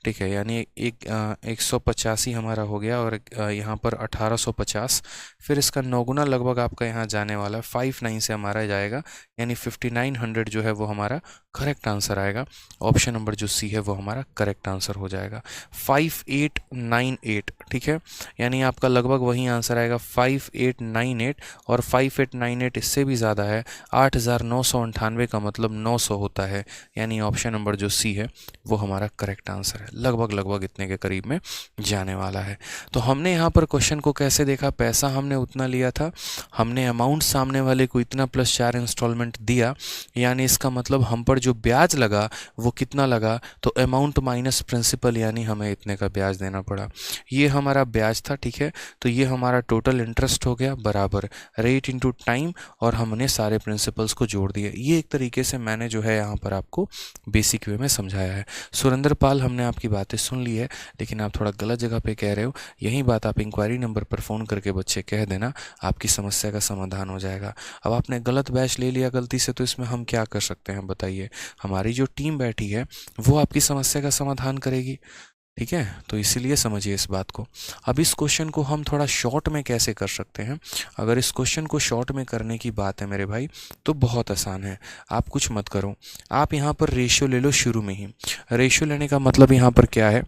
Speaker 1: ठीक है, यानी 185 हमारा हो गया, और यहाँ पर 1850, फिर इसका 9 गुना लगभग आपका यहाँ जाने वाला 59 से हमारा जाएगा, यानी 5900 जो है वो हमारा करेक्ट आंसर आएगा। ऑप्शन नंबर जो सी है वो हमारा करेक्ट आंसर हो जाएगा, 5898। ठीक है, यानी आपका लगभग वही आंसर आएगा 5898, और 5898 इससे भी ज़्यादा है, 8998 का मतलब 900 होता है, यानी ऑप्शन नंबर जो सी है वो हमारा करेक्ट आंसर है। लगभग लगभग इतने के करीब में जाने वाला है। तो हमने यहाँ पर क्वेश्चन को कैसे देखा, पैसा हमने उतना लिया था, हमने अमाउंट सामने वाले को इतना प्लस 4 इंस्टॉलमेंट दिया, यानी इसका मतलब हम पर जो ब्याज लगा वो कितना लगा, तो अमाउंट माइनस प्रिंसिपल, यानी हमें इतने का ब्याज देना पड़ा। ये हमारा ब्याज था। ठीक है, तो ये हमारा टोटल इंटरेस्ट हो गया बराबर रेट इंटू टाइम, और हमने सारे प्रिंसिपल्स को जोड़ दिए। ये एक तरीके से मैंने जो है यहाँ पर आपको बेसिक वे में समझाया है। सुरेंद्र पाल, हमने आपकी बातें सुन ली है, लेकिन आप थोड़ा गलत जगह पे कह रहे हो। यही बात आप इंक्वायरी नंबर पर फ़ोन करके बच्चे कह देना, आपकी समस्या का समाधान हो जाएगा। अब आपने गलत बैच ले लिया गलती से, तो इसमें हम क्या कर सकते हैं बताइए। हमारी जो टीम बैठी है वो आपकी समस्या का समाधान करेगी। ठीक है, तो इसीलिए समझिए इस बात को। अब इस क्वेश्चन को हम थोड़ा शॉर्ट में कैसे कर सकते हैं। अगर इस क्वेश्चन को शॉर्ट में करने की बात है मेरे भाई, तो बहुत आसान है। आप कुछ मत करो, आप यहाँ पर रेशियो ले लो शुरू में ही। रेशियो लेने का मतलब यहाँ पर क्या है,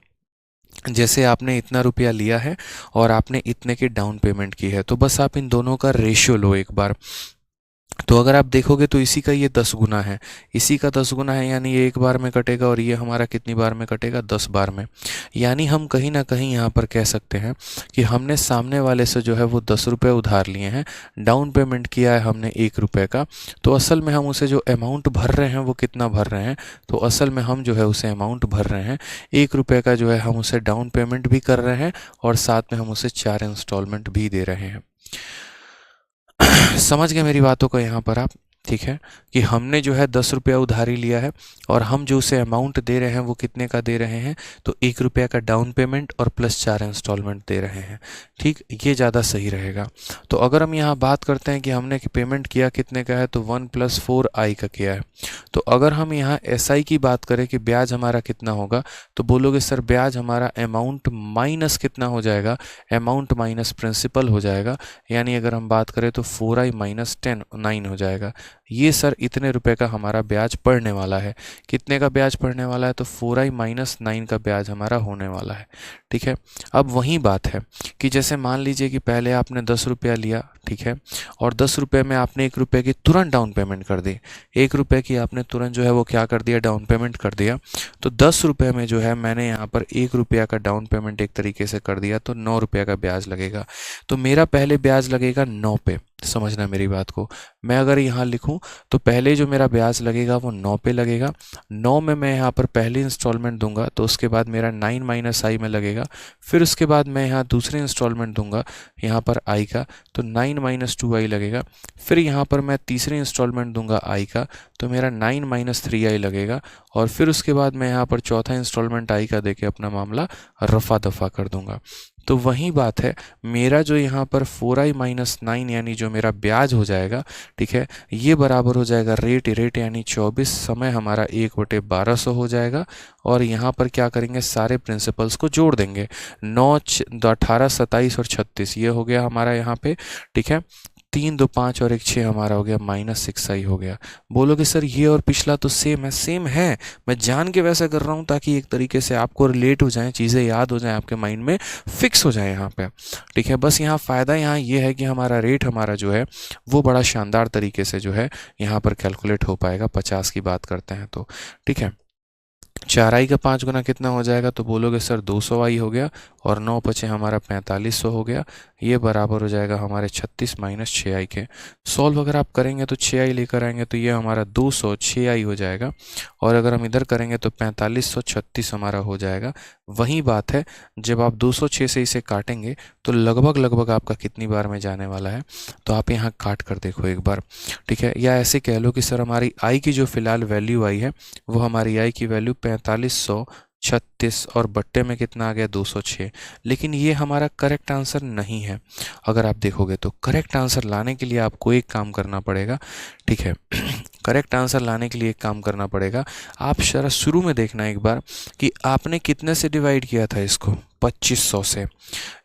Speaker 1: जैसे आपने इतना रुपया लिया है और आपने इतने की डाउन पेमेंट की है, तो बस आप इन दोनों का रेशियो लो एक बार। तो अगर आप देखोगे तो इसी का ये 10 गुना है, इसी का 10 गुना है, यानी ये एक बार में कटेगा और ये हमारा कितनी बार में कटेगा, 10 बार में। यानी हम कहीं ना कहीं यहाँ पर कह सकते हैं कि हमने सामने वाले से जो है वो 10 रुपये उधार लिए हैं, डाउन पेमेंट किया है हमने 1 रुपये का। तो असल में हम उसे जो अमाउंट भर रहे हैं वो कितना भर रहे हैं, तो असल में हम जो है उसे अमाउंट भर रहे हैं 1 रुपये का, जो है हम उसे डाउन पेमेंट भी कर रहे हैं और साथ में हम उसे 4 इंस्टॉलमेंट भी दे रहे हैं। समझ गए मेरी बातों को यहाँ पर आप। ठीक है, कि हमने जो है 10 रुपया उधारी लिया है और हम जो उसे अमाउंट दे रहे हैं वो कितने का दे रहे हैं, तो 1 रुपया का डाउन पेमेंट और प्लस 4 इंस्टॉलमेंट दे रहे हैं। ठीक, ये ज़्यादा सही रहेगा। तो अगर हम यहाँ बात करते हैं कि हमने पेमेंट किया कितने का है, तो 1 + 4i का किया है। तो अगर हम यहाँ SI की बात करें कि ब्याज हमारा कितना होगा, तो बोलोगे सर ब्याज हमारा अमाउंट माइनस कितना हो जाएगा, अमाउंट माइनस प्रिंसिपल हो जाएगा। यानी अगर हम बात करें तो 4i - 10 9 हो जाएगा। ये सर इतने रुपए का हमारा ब्याज पड़ने वाला है। कितने का ब्याज पड़ने वाला है, तो 4i - 9 का ब्याज हमारा होने वाला है। ठीक है, अब वही बात है कि जैसे मान लीजिए कि पहले आपने 10 रुपया लिया, ठीक है, और 10 रुपये में आपने 1 रुपये की तुरंत डाउन पेमेंट कर दी। 1 रुपये की आपने तुरंत जो है वो क्या कर दिया, डाउन पेमेंट कर दिया। तो 10 रुपये में जो है मैंने यहाँ पर 1 रुपया का डाउन पेमेंट एक तरीके से कर दिया, तो 9 रुपये का ब्याज लगेगा। तो मेरा पहले ब्याज लगेगा 9 पे, समझना मेरी बात को। मैं अगर यहाँ लिखूँ तो पहले जो मेरा ब्याज लगेगा वो 9 पे लगेगा। 9 में मैं यहाँ पर पहली इंस्टॉलमेंट दूंगा, तो उसके बाद मेरा 9 - i में लगेगा। फिर उसके बाद मैं यहाँ दूसरी इंस्टॉलमेंट दूंगा यहाँ पर i का, तो 9 - 2i लगेगा। फिर यहाँ पर मैं तीसरी इंस्टॉलमेंट दूंगा i का, तो मेरा 9 - 3i लगेगा। और फिर उसके बाद मैं यहाँ पर चौथा इंस्टॉलमेंट i का देके अपना मामला रफा दफा कर दूंगा। तो वही बात है, मेरा जो यहाँ पर 4i - 9 यानी जो मेरा ब्याज हो जाएगा, ठीक है, ये बराबर हो जाएगा रेट यानी 24, समय हमारा 1/1200 हो जाएगा। और यहाँ पर क्या करेंगे, सारे प्रिंसिपल्स को जोड़ देंगे, 9 18 27 और 36, ये हो गया हमारा यहाँ पे। ठीक है, 3 2 5 और 1 6 हमारा हो गया, -6i हो गया। बोलोगे सर ये और पिछला तो सेम है, सेम है, मैं जान के वैसा कर रहा हूँ ताकि एक तरीके से आपको रिलेट हो जाए, चीज़ें याद हो जाएं, आपके माइंड में फिक्स हो जाए यहाँ पे। ठीक है, बस यहाँ फ़ायदा यहाँ ये है कि हमारा रेट हमारा जो है वो बड़ा शानदार तरीके से जो है यहाँ पर कैलकुलेट हो पाएगा, 50 की बात करते हैं तो। ठीक है, 4i का 5 गुना कितना हो जाएगा, तो बोलोगे सर 200i हो गया, और 9 बचे हमारा 4500 हो गया। ये बराबर हो जाएगा हमारे 36 - 6i के। सॉल्व अगर आप करेंगे तो 6i लेकर आएंगे तो ये हमारा 206i हो जाएगा। और अगर हम इधर करेंगे तो 4536 हमारा हो जाएगा। वही बात है, जब आप 206 से इसे काटेंगे तो लगभग आपका कितनी बार में जाने वाला है, तो आप यहाँ काट कर देखो एक बार। ठीक है, या ऐसे कह लो कि सर हमारी i की जो फिलहाल वैल्यू आई है, वो हमारी i की वैल्यू 4536 और बट्टे में कितना आ गया, 206। लेकिन ये हमारा करेक्ट आंसर नहीं है। अगर आप देखोगे तो करेक्ट आंसर लाने के लिए आपको एक काम करना पड़ेगा। ठीक है, करेक्ट आंसर लाने के लिए एक काम करना पड़ेगा, आप जरा शुरू में देखना एक बार कि आपने कितने से डिवाइड किया था इसको, 2500 से।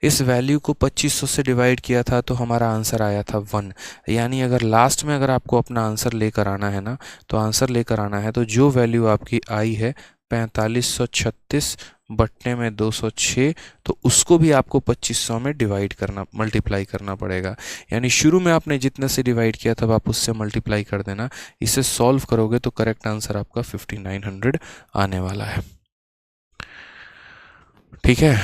Speaker 1: इस वैल्यू को 2500 से डिवाइड किया था तो हमारा आंसर आया था 1। यानी अगर लास्ट में अगर आपको अपना आंसर लेकर आना है ना, तो आंसर लेकर आना है तो जो वैल्यू आपकी आई है 4536 बट्टे में 206, तो उसको भी आपको 2500 में डिवाइड करना, मल्टीप्लाई करना पड़ेगा। यानी शुरू में आपने जितने से डिवाइड किया था आप उससे मल्टीप्लाई कर देना। इसे सॉल्व करोगे तो करेक्ट आंसर आपका 5900 आने वाला है। ठीक है,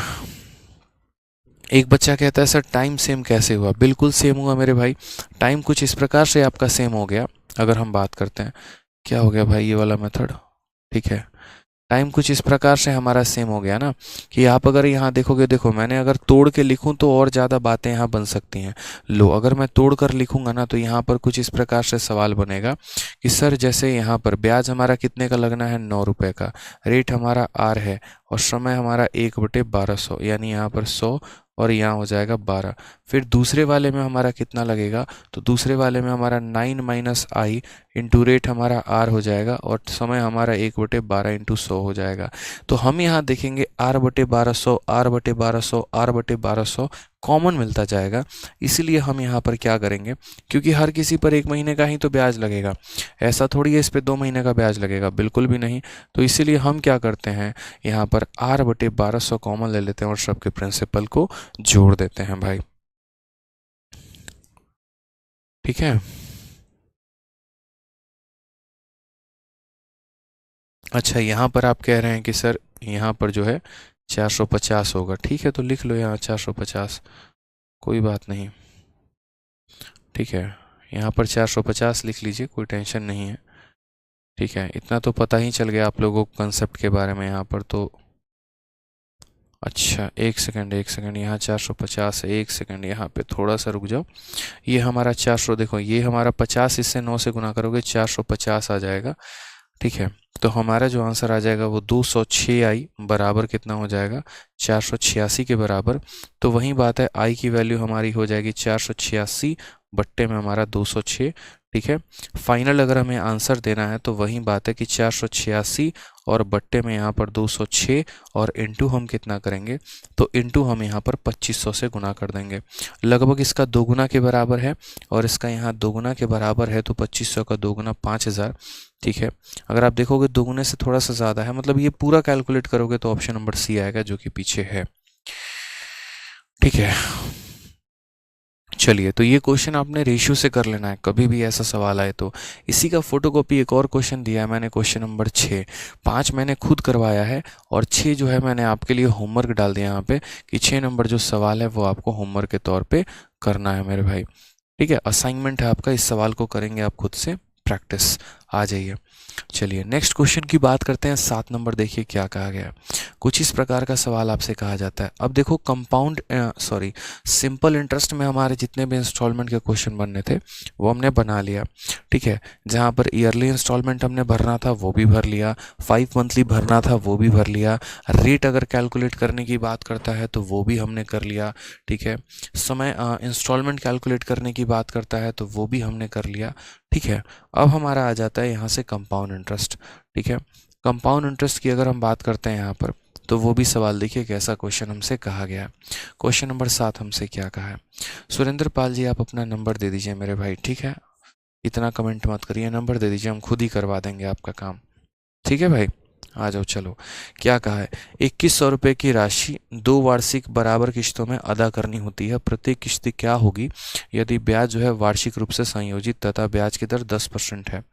Speaker 1: एक बच्चा कहता है सर टाइम सेम कैसे हुआ। बिल्कुल सेम हुआ मेरे भाई, टाइम कुछ इस प्रकार से आपका सेम हो गया। अगर हम बात करते हैं, क्या हो गया भाई ये वाला मेथड, ठीक है, टाइम कुछ इस प्रकार से हमारा सेम हो गया ना, कि आप अगर यहाँ देखोगे, देखो मैंने अगर तोड़ के लिखूँ तो और ज़्यादा बातें यहाँ बन सकती हैं। लो अगर मैं तोड़ कर लिखूँगा ना, तो यहाँ पर कुछ इस प्रकार से सवाल बनेगा कि सर जैसे यहाँ पर ब्याज हमारा कितने का लगना है, 9 रुपये का, रेट हमारा R है और समय हमारा 1/1200, यानी यहाँ पर 100 और यहाँ हो जाएगा 12। फिर दूसरे वाले में हमारा कितना लगेगा, तो दूसरे वाले में हमारा 9 माइनस आई इंटू रेट हमारा आर हो जाएगा और समय हमारा 1/12 इंटू 100 हो जाएगा। तो हम यहाँ देखेंगे r/1200 r/1200 r/1200 कॉमन मिलता जाएगा। इसीलिए हम यहाँ पर क्या करेंगे, क्योंकि हर किसी पर 1 महीने का ही तो ब्याज लगेगा, ऐसा थोड़ी है इस पे 2 महीने का ब्याज लगेगा, बिल्कुल भी नहीं। तो इसीलिए हम क्या करते हैं, यहाँ पर r/1200 कॉमन ले लेते हैं और सबके प्रिंसिपल को जोड़ देते हैं भाई। ठीक है। अच्छा, यहाँ पर आप कह रहे हैं कि सर यहाँ पर जो है 450 होगा। ठीक है, तो लिख लो यहाँ 450, कोई बात नहीं। ठीक है, यहाँ पर 450 लिख लीजिए, कोई टेंशन नहीं है। ठीक है, इतना तो पता ही चल गया आप लोगों को कंसेप्ट के बारे में यहाँ पर तो। अच्छा, एक सेकंड यहाँ 450 है, एक सेकंड यहाँ पे थोड़ा सा रुक जाओ। ये हमारा 400, देखो ये हमारा 50, इससे 9 से गुना करोगे 450 आ जाएगा। ठीक है, तो हमारा जो आंसर आ जाएगा वो 206 आई बराबर कितना हो जाएगा, 486 के बराबर। तो वही बात है, आई की वैल्यू हमारी हो जाएगी 486 बट्टे में हमारा 206। ठीक है, फाइनल अगर हमें आंसर देना है तो वही बात है कि 486 और बट्टे में यहाँ पर 206 और इंटू हम कितना करेंगे, तो इंटू हम यहाँ पर 2500 से गुना कर देंगे। लगभग इसका दोगुना के बराबर है और इसका यहाँ दोगुना के बराबर है, तो 2500 का दोगुना 5000। ठीक है, अगर आप देखोगे दोगुने से थोड़ा सा ज़्यादा है, मतलब ये पूरा कैलकुलेट करोगे तो ऑप्शन नंबर सी आएगा जो कि पीछे है। ठीक है, चलिए, तो ये क्वेश्चन आपने रेशियो से कर लेना है कभी भी ऐसा सवाल आए तो। इसी का फोटोकॉपी एक और क्वेश्चन दिया है मैंने, क्वेश्चन नंबर 6। 5 मैंने खुद करवाया है और 6 जो है मैंने आपके लिए होमवर्क डाल दिया यहाँ पे कि 6 नंबर जो सवाल है वो आपको होमवर्क के तौर पे करना है मेरे भाई। ठीक है, असाइनमेंट है आपका, इस सवाल को करेंगे आप खुद से प्रैक्टिस। आ जाइए, चलिए नेक्स्ट क्वेश्चन की बात करते हैं। 7 नंबर देखिए क्या कहा गया। कुछ इस प्रकार का सवाल आपसे कहा जाता है। अब देखो कंपाउंड सिंपल इंटरेस्ट में हमारे जितने भी इंस्टॉलमेंट के क्वेश्चन बनने थे वो हमने बना लिया। ठीक है, जहाँ पर ईयरली इंस्टॉलमेंट हमने भरना था वो भी भर लिया, 5 मंथली भरना था वो भी भर लिया, रेट अगर कैलकुलेट करने की बात करता है तो वो भी हमने कर लिया। ठीक है, समय इंस्टॉलमेंट कैलकुलेट करने की बात करता है तो वो भी हमने कर लिया। ठीक है, अब हमारा आ जाता है यहाँ से कंपाउंड इंटरेस्ट। ठीक है, कंपाउंड इंटरेस्ट की अगर हम बात करते हैं यहाँ पर, तो वो भी सवाल देखिए कैसा क्वेश्चन हमसे कहा गया है। क्वेश्चन नंबर 7 हमसे क्या कहा है। सुरेंद्र पाल जी, आप अपना नंबर दे दीजिए मेरे भाई। ठीक है, इतना कमेंट मत करिए, नंबर दे दीजिए, हम खुद ही करवा देंगे आपका काम। ठीक है भाई, आ जाओ। चलो, क्या कहा है, 2100 रुपये की राशि 2 वार्षिक बराबर किश्तों में अदा करनी होती है। प्रत्येक किश्त क्या होगी यदि ब्याज जो है वार्षिक रूप से संयोजित तथा ब्याज की दर 10% है।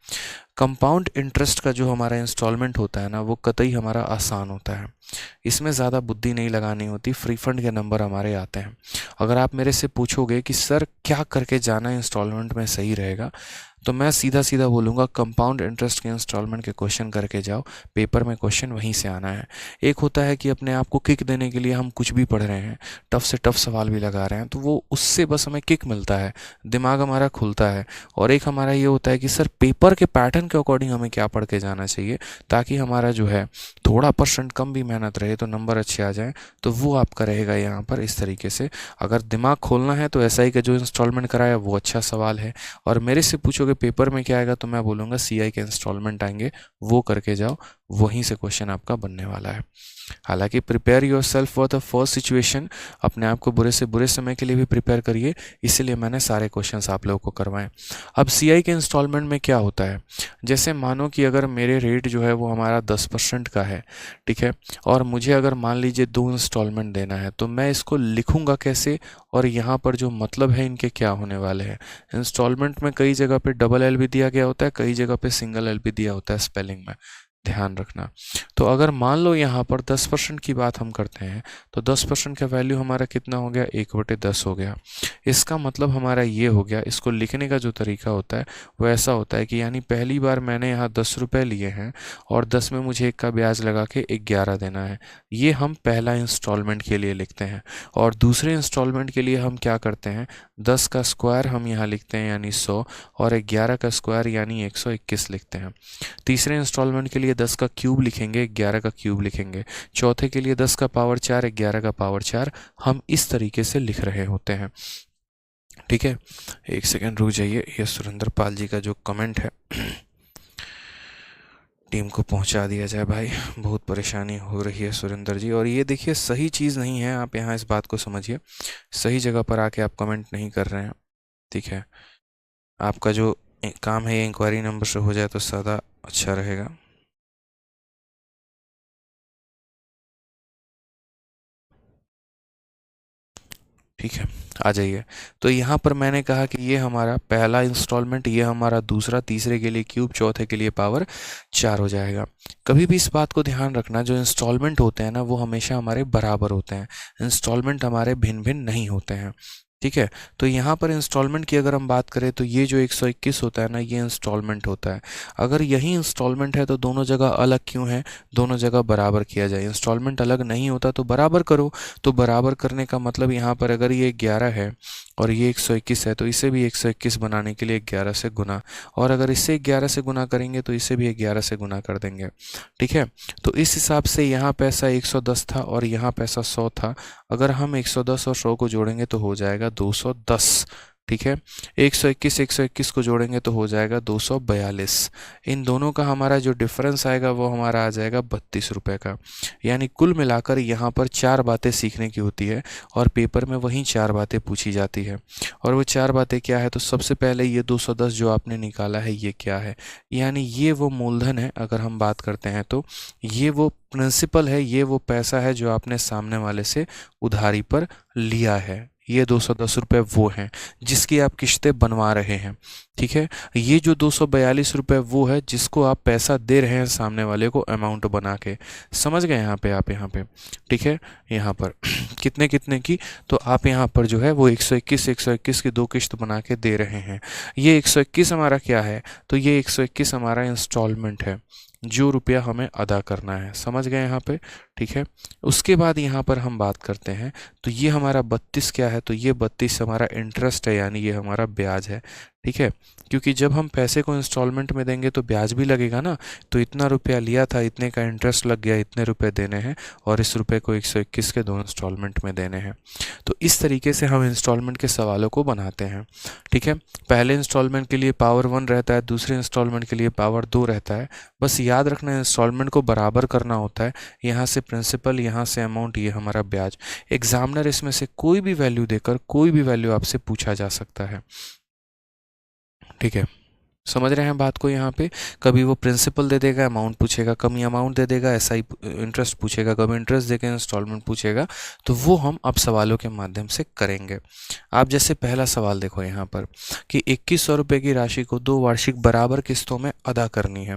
Speaker 1: कंपाउंड इंटरेस्ट का जो हमारा इंस्टॉलमेंट होता है ना, वो कतई हमारा आसान होता है, इसमें ज़्यादा बुद्धि नहीं लगानी होती, फ्री फंड के नंबर हमारे आते हैं। अगर आप मेरे से पूछोगे कि सर क्या करके जाना इंस्टॉलमेंट में सही रहेगा, तो मैं सीधा सीधा बोलूँगा कंपाउंड इंटरेस्ट के इंस्टॉलमेंट के क्वेश्चन करके जाओ, पेपर में क्वेश्चन वहीं से आना है। एक होता है कि अपने आप को किक देने के लिए हम कुछ भी पढ़ रहे हैं, टफ से टफ सवाल भी लगा रहे हैं, तो वो उससे बस हमें किक मिलता है, दिमाग हमारा खुलता है। और एक हमारा ये होता है कि सर पेपर के पैटर्न के अकॉर्डिंग हमें क्या पढ़ के जाना चाहिए, ताकि हमारा जो है थोड़ा % कम भी मेहनत रहे तो नंबर अच्छे आ जाएँ। तो वो आपका रहेगा यहाँ पर इस तरीके से। अगर दिमाग खोलना है तो SI का जो इंस्टॉलमेंट कराया वो अच्छा सवाल है, और मेरे से पूछोगे पेपर में क्या आएगा तो मैं बोलूँगा CI के इंस्टॉलमेंट आएंगे, वो करके जाओ, वहीं से क्वेश्चन आपका बनने वाला है। हालांकि prepare your self for the first situation, अपने आप को बुरे से बुरे समय के लिए भी प्रिपेयर करिए, इसीलिए मैंने सारे क्वेश्चंस आप लोगों को करवाए। अब CI के इंस्टॉलमेंट में क्या होता है, जैसे मानो कि अगर मेरे रेट जो है वो हमारा 10% का है, ठीक है, और मुझे अगर मान लीजिए 2 इंस्टॉलमेंट देना है, तो मैं इसको लिखूंगा कैसे, और यहाँ पर जो मतलब है इनके क्या होने वाले हैं। इंस्टॉलमेंट में कई जगह पे डबल L भी दिया गया होता है, कई जगह पे सिंगल L भी दिया होता है स्पेलिंग में, ध्यान रखना। तो अगर मान लो यहाँ पर 10% की बात हम करते हैं, तो 10% का वैल्यू हमारा कितना हो गया, 1/10 हो गया। इसका मतलब हमारा ये हो गया, इसको लिखने का जो तरीका होता है वो ऐसा होता है कि यानी पहली बार मैंने यहाँ 10 रुपये लिए हैं और 10 में मुझे 1 का ब्याज लगा के 11 देना है। ये हम पहला इंस्टॉलमेंट के लिए लिखते हैं। और दूसरे इंस्टॉलमेंट के लिए हम क्या करते हैं, 10 का स्क्वायर हम यहाँ लिखते हैं यानी 100, और 11 का स्क्वायर यानी 121 लिखते हैं। तीसरे इंस्टॉलमेंट के लिए लिए 10 का क्यूब लिखेंगे, 11 का क्यूब लिखेंगे। चौथे के लिए 10 का पावर 4, 11 का पावर 4। हम इस तरीके से लिख रहे होते हैं, ठीक है। एक सेकेंड रुक जाइए, ये सुरेंद्र पाल जी का जो कमेंट है टीम को पहुंचा दिया जाए भाई, बहुत परेशानी हो रही है सुरेंद्र जी। और ये देखिए सही चीज़ नहीं है, आप यहाँ इस बात को समझिए, सही जगह पर आके आप कमेंट नहीं कर रहे हैं, ठीक है। आपका जो काम है ये इंक्वायरी नंबर से हो जाए तो ज़्यादा अच्छा रहेगा। ठीक है, आ जाइए। तो यहाँ पर मैंने कहा कि ये हमारा पहला इंस्टॉलमेंट, ये हमारा दूसरा, तीसरे के लिए क्यूब, चौथे के लिए पावर 4 हो जाएगा। कभी भी इस बात को ध्यान रखना, जो इंस्टॉलमेंट होते हैं ना वो हमेशा हमारे बराबर होते हैं, इंस्टॉलमेंट हमारे भिन्न भिन्न नहीं होते हैं, ठीक है। तो यहाँ पर इंस्टॉलमेंट की अगर हम बात करें तो ये जो 121 होता है ना, ये इंस्टॉलमेंट होता है। अगर यही इंस्टॉलमेंट है तो दोनों जगह अलग क्यों है, दोनों जगह बराबर किया जाए। इंस्टॉलमेंट अलग नहीं होता तो बराबर करो। तो बराबर करने का मतलब यहाँ पर अगर ये 11 है और ये 121 है तो इसे भी 121 बनाने के लिए 11 से गुना, और अगर इसे 11 से गुना करेंगे तो इसे भी 11 से गुना कर देंगे, ठीक है। तो इस हिसाब से यहाँ पैसा 110 था और यहाँ पैसा 100 था। अगर हम 110 और 100 को जोड़ेंगे तो हो जाएगा 210, ठीक है। 121 को जोड़ेंगे तो हो जाएगा 242। इन दोनों का हमारा जो डिफरेंस आएगा वो हमारा आ जाएगा 32 रुपये का। यानी कुल मिलाकर यहाँ पर 4 बातें सीखने की होती है और पेपर में वही 4 बातें पूछी जाती है। और वो 4 बातें क्या है, तो सबसे पहले ये 210 जो आपने निकाला है ये क्या है, यानी ये वो मूलधन है। अगर हम बात करते हैं तो ये वो प्रिंसिपल है, ये वो पैसा है जो आपने सामने वाले से उधारी पर लिया है। ये 210 रुपये वो हैं जिसकी आप किश्तें बनवा रहे हैं, ठीक है। ये जो 242 रुपये वो है जिसको आप पैसा दे रहे हैं सामने वाले को अमाउंट बना के। समझ गए यहाँ पे आप, यहाँ पे ठीक है। यहाँ पर कितने कितने की, तो आप यहाँ पर जो है वो 121 की 2 किश्त बना के दे रहे हैं। ये 121 हमारा क्या है, तो ये 121 हमारा इंस्टॉलमेंट है जो रुपया हमें अदा करना है। समझ गए यहाँ पे, ठीक है। उसके बाद यहाँ पर हम बात करते हैं तो ये हमारा 32 क्या है, तो ये 32 हमारा इंटरेस्ट है, यानी ये हमारा ब्याज है, ठीक है। क्योंकि जब हम पैसे को इंस्टॉलमेंट में देंगे तो ब्याज भी लगेगा ना, तो इतना रुपया लिया था, इतने का इंटरेस्ट लग गया, इतने रुपए देने हैं और इस रुपए को 121 के 2 इंस्टॉलमेंट में देने हैं। तो इस तरीके से हम इंस्टॉलमेंट के सवालों को बनाते हैं, ठीक है। पहले इंस्टॉलमेंट के लिए पावर 1 रहता है, दूसरे इंस्टॉलमेंट के लिए पावर 2 रहता है। बस याद रखना इंस्टॉलमेंट को बराबर करना होता है। यहाँ से प्रिंसिपल, यहाँ से अमाउंट, ये हमारा ब्याज। एग्जामिनर इसमें से कोई भी वैल्यू देकर कोई भी वैल्यू आपसे पूछा जा सकता है, ठीक है। समझ रहे हैं बात को यहाँ पे, कभी वो प्रिंसिपल दे देगा, अमाउंट पूछेगा, कभी अमाउंट दे देगा, एसआई इंटरेस्ट पूछेगा, कभी इंटरेस्ट देकर इंस्टॉलमेंट पूछेगा। तो वो हम अब सवालों के माध्यम से करेंगे। आप जैसे पहला सवाल देखो यहाँ पर कि 2100 रुपये की राशि को 2 वार्षिक बराबर किस्तों में अदा करनी है।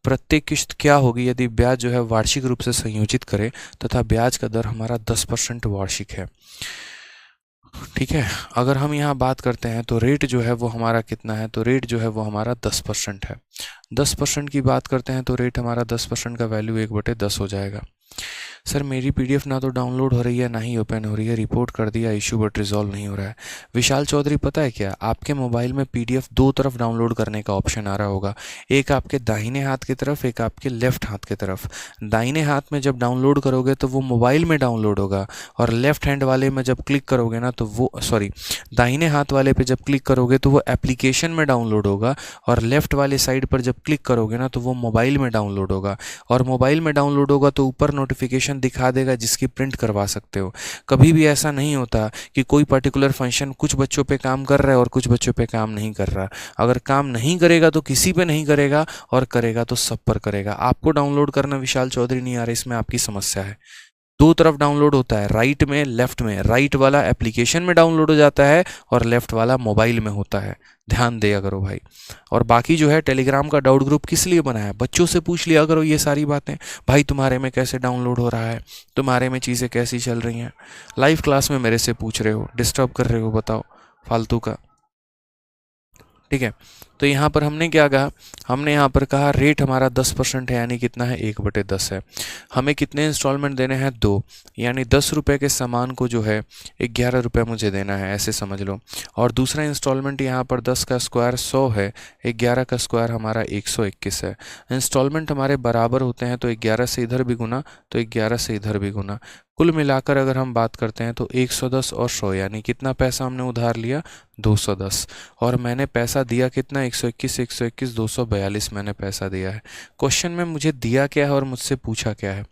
Speaker 1: प्रत्येक किस्त क्या होगी यदि ब्याज जो है वार्षिक रूप से संयोजित करे तथा ब्याज का दर हमारा 10% वार्षिक है, ठीक है। अगर हम यहाँ बात करते हैं तो रेट जो है वो हमारा कितना है, तो रेट जो है वो हमारा 10% है। 10% की बात करते हैं तो रेट हमारा 10% का वैल्यू 1/10 हो जाएगा। सर मेरी पीडीएफ ना तो डाउनलोड हो रही है ना ही ओपन हो रही है, रिपोर्ट कर दिया इशू बट रिजॉल्व नहीं हो रहा है। विशाल चौधरी पता है क्या, आपके मोबाइल में पीडीएफ 2 तरफ डाउनलोड करने का ऑप्शन आ रहा होगा, एक आपके दाहिने हाथ की तरफ, एक आपके लेफ्ट हाथ की तरफ। दाहिने हाथ में जब डाउनलोड करोगे तो वो मोबाइल में डाउनलोड होगा, और लेफ्ट हैंड वाले में जब क्लिक करोगे ना तो वो दाहिने हाथ वाले पे जब क्लिक करोगे तो वो एप्लीकेशन में डाउनलोड होगा, और लेफ्ट वाले साइड पर जब क्लिक करोगे ना तो वो मोबाइल में डाउनलोड होगा। और मोबाइल में डाउनलोड होगा तो ऊपर नोटिफिकेशन दिखा देगा जिसकी प्रिंट करवा सकते हो। कभी भी ऐसा नहीं होता कि कोई पर्टिकुलर फंक्शन कुछ बच्चों पे काम कर रहा है और कुछ बच्चों पे काम नहीं कर रहा। अगर काम नहीं करेगा तो किसी पे नहीं करेगा, और करेगा तो सब पर करेगा। आपको डाउनलोड करना विशाल चौधरी नहीं आ रहा, इसमें आपकी समस्या है। 2 तरफ डाउनलोड होता है, राइट में लेफ्ट में। राइट वाला एप्लीकेशन में डाउनलोड हो जाता है और लेफ्ट वाला मोबाइल में होता है, ध्यान दिया करो भाई। और बाकी जो है टेलीग्राम का डाउट ग्रुप किस लिए बनाया, बच्चों से पूछ लिया करो ये सारी बातें, भाई तुम्हारे में कैसे डाउनलोड हो रहा है, तुम्हारे में चीज़ें कैसी चल रही हैं। लाइव क्लास में मेरे से पूछ रहे हो, डिस्टर्ब कर रहे हो, बताओ फालतू का, ठीक है। तो यहाँ पर हमने क्या कहा, हमने यहाँ पर कहा रेट हमारा 10% है, यानी कितना है 1/10 है। हमें कितने इंस्टॉलमेंट देने हैं 2, यानी 10 रुपये के सामान को जो है 11 रुपये मुझे देना है, ऐसे समझ लो। और दूसरा इंस्टॉलमेंट यहाँ पर 10 का स्क्वायर 100 है, 11 का स्क्वायर हमारा 121 है। इंस्टॉलमेंट हमारे बराबर होते हैं तो 11 से इधर भी गुना तो 11 से इधर भी गुना। कुल मिलाकर अगर हम बात करते हैं तो 110 और 100, यानी कितना पैसा हमने उधार लिया 210, और मैंने पैसा दिया कितना 121 242 मैंने पैसा दिया है। क्वेश्चन में मुझे दिया क्या है और मुझसे पूछा क्या है।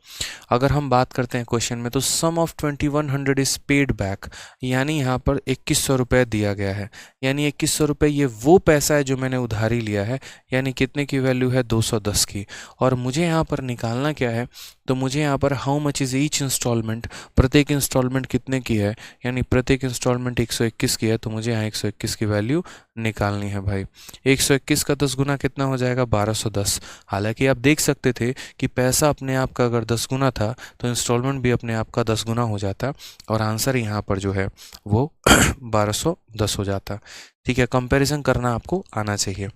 Speaker 1: अगर हम बात करते हैं क्वेश्चन में, तो सम ऑफ 2100 इज पेड बैक, यानी यहाँ पर 2100 रुपये दिया गया है, यानी 2100 रुपये ये वो पैसा है जो मैंने उधारी लिया है, यानी कितने की वैल्यू है 210 की। और मुझे यहाँ पर निकालना क्या है, तो मुझे यहाँ पर how much is each instalment, प्रत्येक इंस्टॉलमेंट कितने की है, यानी प्रत्येक इंस्टॉलमेंट 121 की है, तो मुझे यहाँ 121 की वैल्यू निकालनी है भाई। 121 का 10 गुना कितना हो जाएगा 1210। हालांकि आप देख सकते थे कि पैसा अपने आप का अगर 10 गुना था तो इंस्टॉलमेंट भी अपने आप का 10 गुना हो जाता, और आंसर यहाँ पर जो है वो 1210 हो जाता। ठीक है, कंपैरिजन करना आपको आना चाहिए।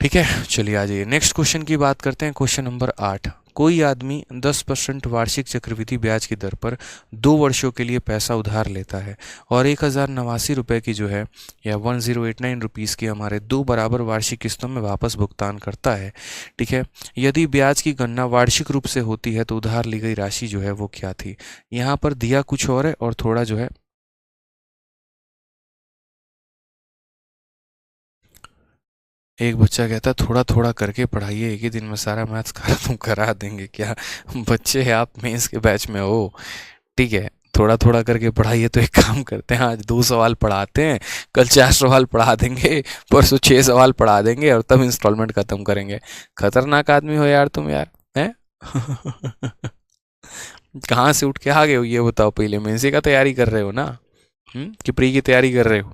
Speaker 1: ठीक है, चलिए आ जाइए नेक्स्ट क्वेश्चन की बात करते हैं। क्वेश्चन नंबर 8, कोई आदमी 10% वार्षिक चक्रवृद्धि ब्याज की दर पर 2 वर्षों के लिए पैसा उधार लेता है और 1089 रुपये की जो है या 1089 रुपीज़ की हमारे 2 बराबर वार्षिक किस्तों में वापस भुगतान करता है। ठीक है, यदि ब्याज की गणना वार्षिक रूप से होती है तो उधार ली गई राशि जो है वो क्या थी। यहाँ पर दिया कुछ और है और थोड़ा जो है एक बच्चा कहता थोड़ा थोड़ा करके पढ़ाइए, एक ही दिन में सारा मैथ्स खत्म करा देंगे क्या। बच्चे आप मेंस के बैच में हो, ठीक है, थोड़ा थोड़ा करके पढ़ाइए। तो एक काम करते हैं, आज 2 सवाल पढ़ाते हैं, कल 4 सवाल पढ़ा देंगे, परसों 6 सवाल पढ़ा देंगे और तब इंस्टॉलमेंट खत्म करेंगे। खतरनाक आदमी हो यार तुम यार, हैं। कहाँ से उठ के आ गए हो ये बताओ। पहले मेंस का तैयारी कर रहे हो ना, कि प्री की तैयारी कर रहे हो,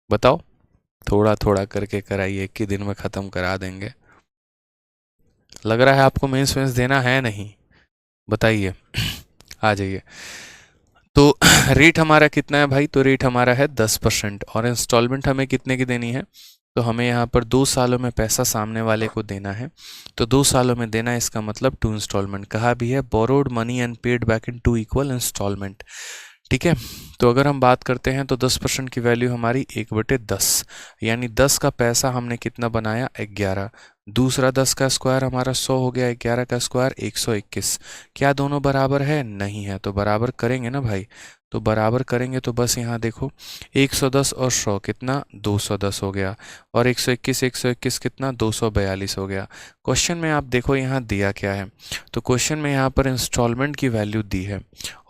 Speaker 1: बताओ। थोड़ा थोड़ा करके कराइए, एक ही दिन में ख़त्म करा देंगे। लग रहा है आपको मेंस वेंस देना है नहीं, बताइए। आ जाइए। तो रेट हमारा कितना है भाई, तो रेट हमारा है 10%, और इंस्टॉलमेंट हमें कितने की देनी है, तो हमें यहाँ पर 2 सालों में पैसा सामने वाले को देना है। तो 2 सालों में देना है, इसका मतलब 2 इंस्टॉलमेंट। कहा भी है borrowed money and paid back in 2 equal instalment. ठीक है, तो अगर हम बात करते हैं तो 10% की वैल्यू हमारी 1/10, यानी 10 का पैसा हमने कितना बनाया 11। दूसरा 10 का स्क्वायर हमारा 100 हो गया, 11 का स्क्वायर 121। क्या दोनों बराबर है, नहीं है, तो बराबर करेंगे ना भाई। तो बराबर करेंगे तो बस यहाँ देखो 110 और 100 कितना 210 हो गया, और 121 कितना 242 हो गया। क्वेश्चन में आप देखो यहाँ दिया क्या है, तो क्वेश्चन में यहाँ पर इंस्टॉलमेंट की वैल्यू दी है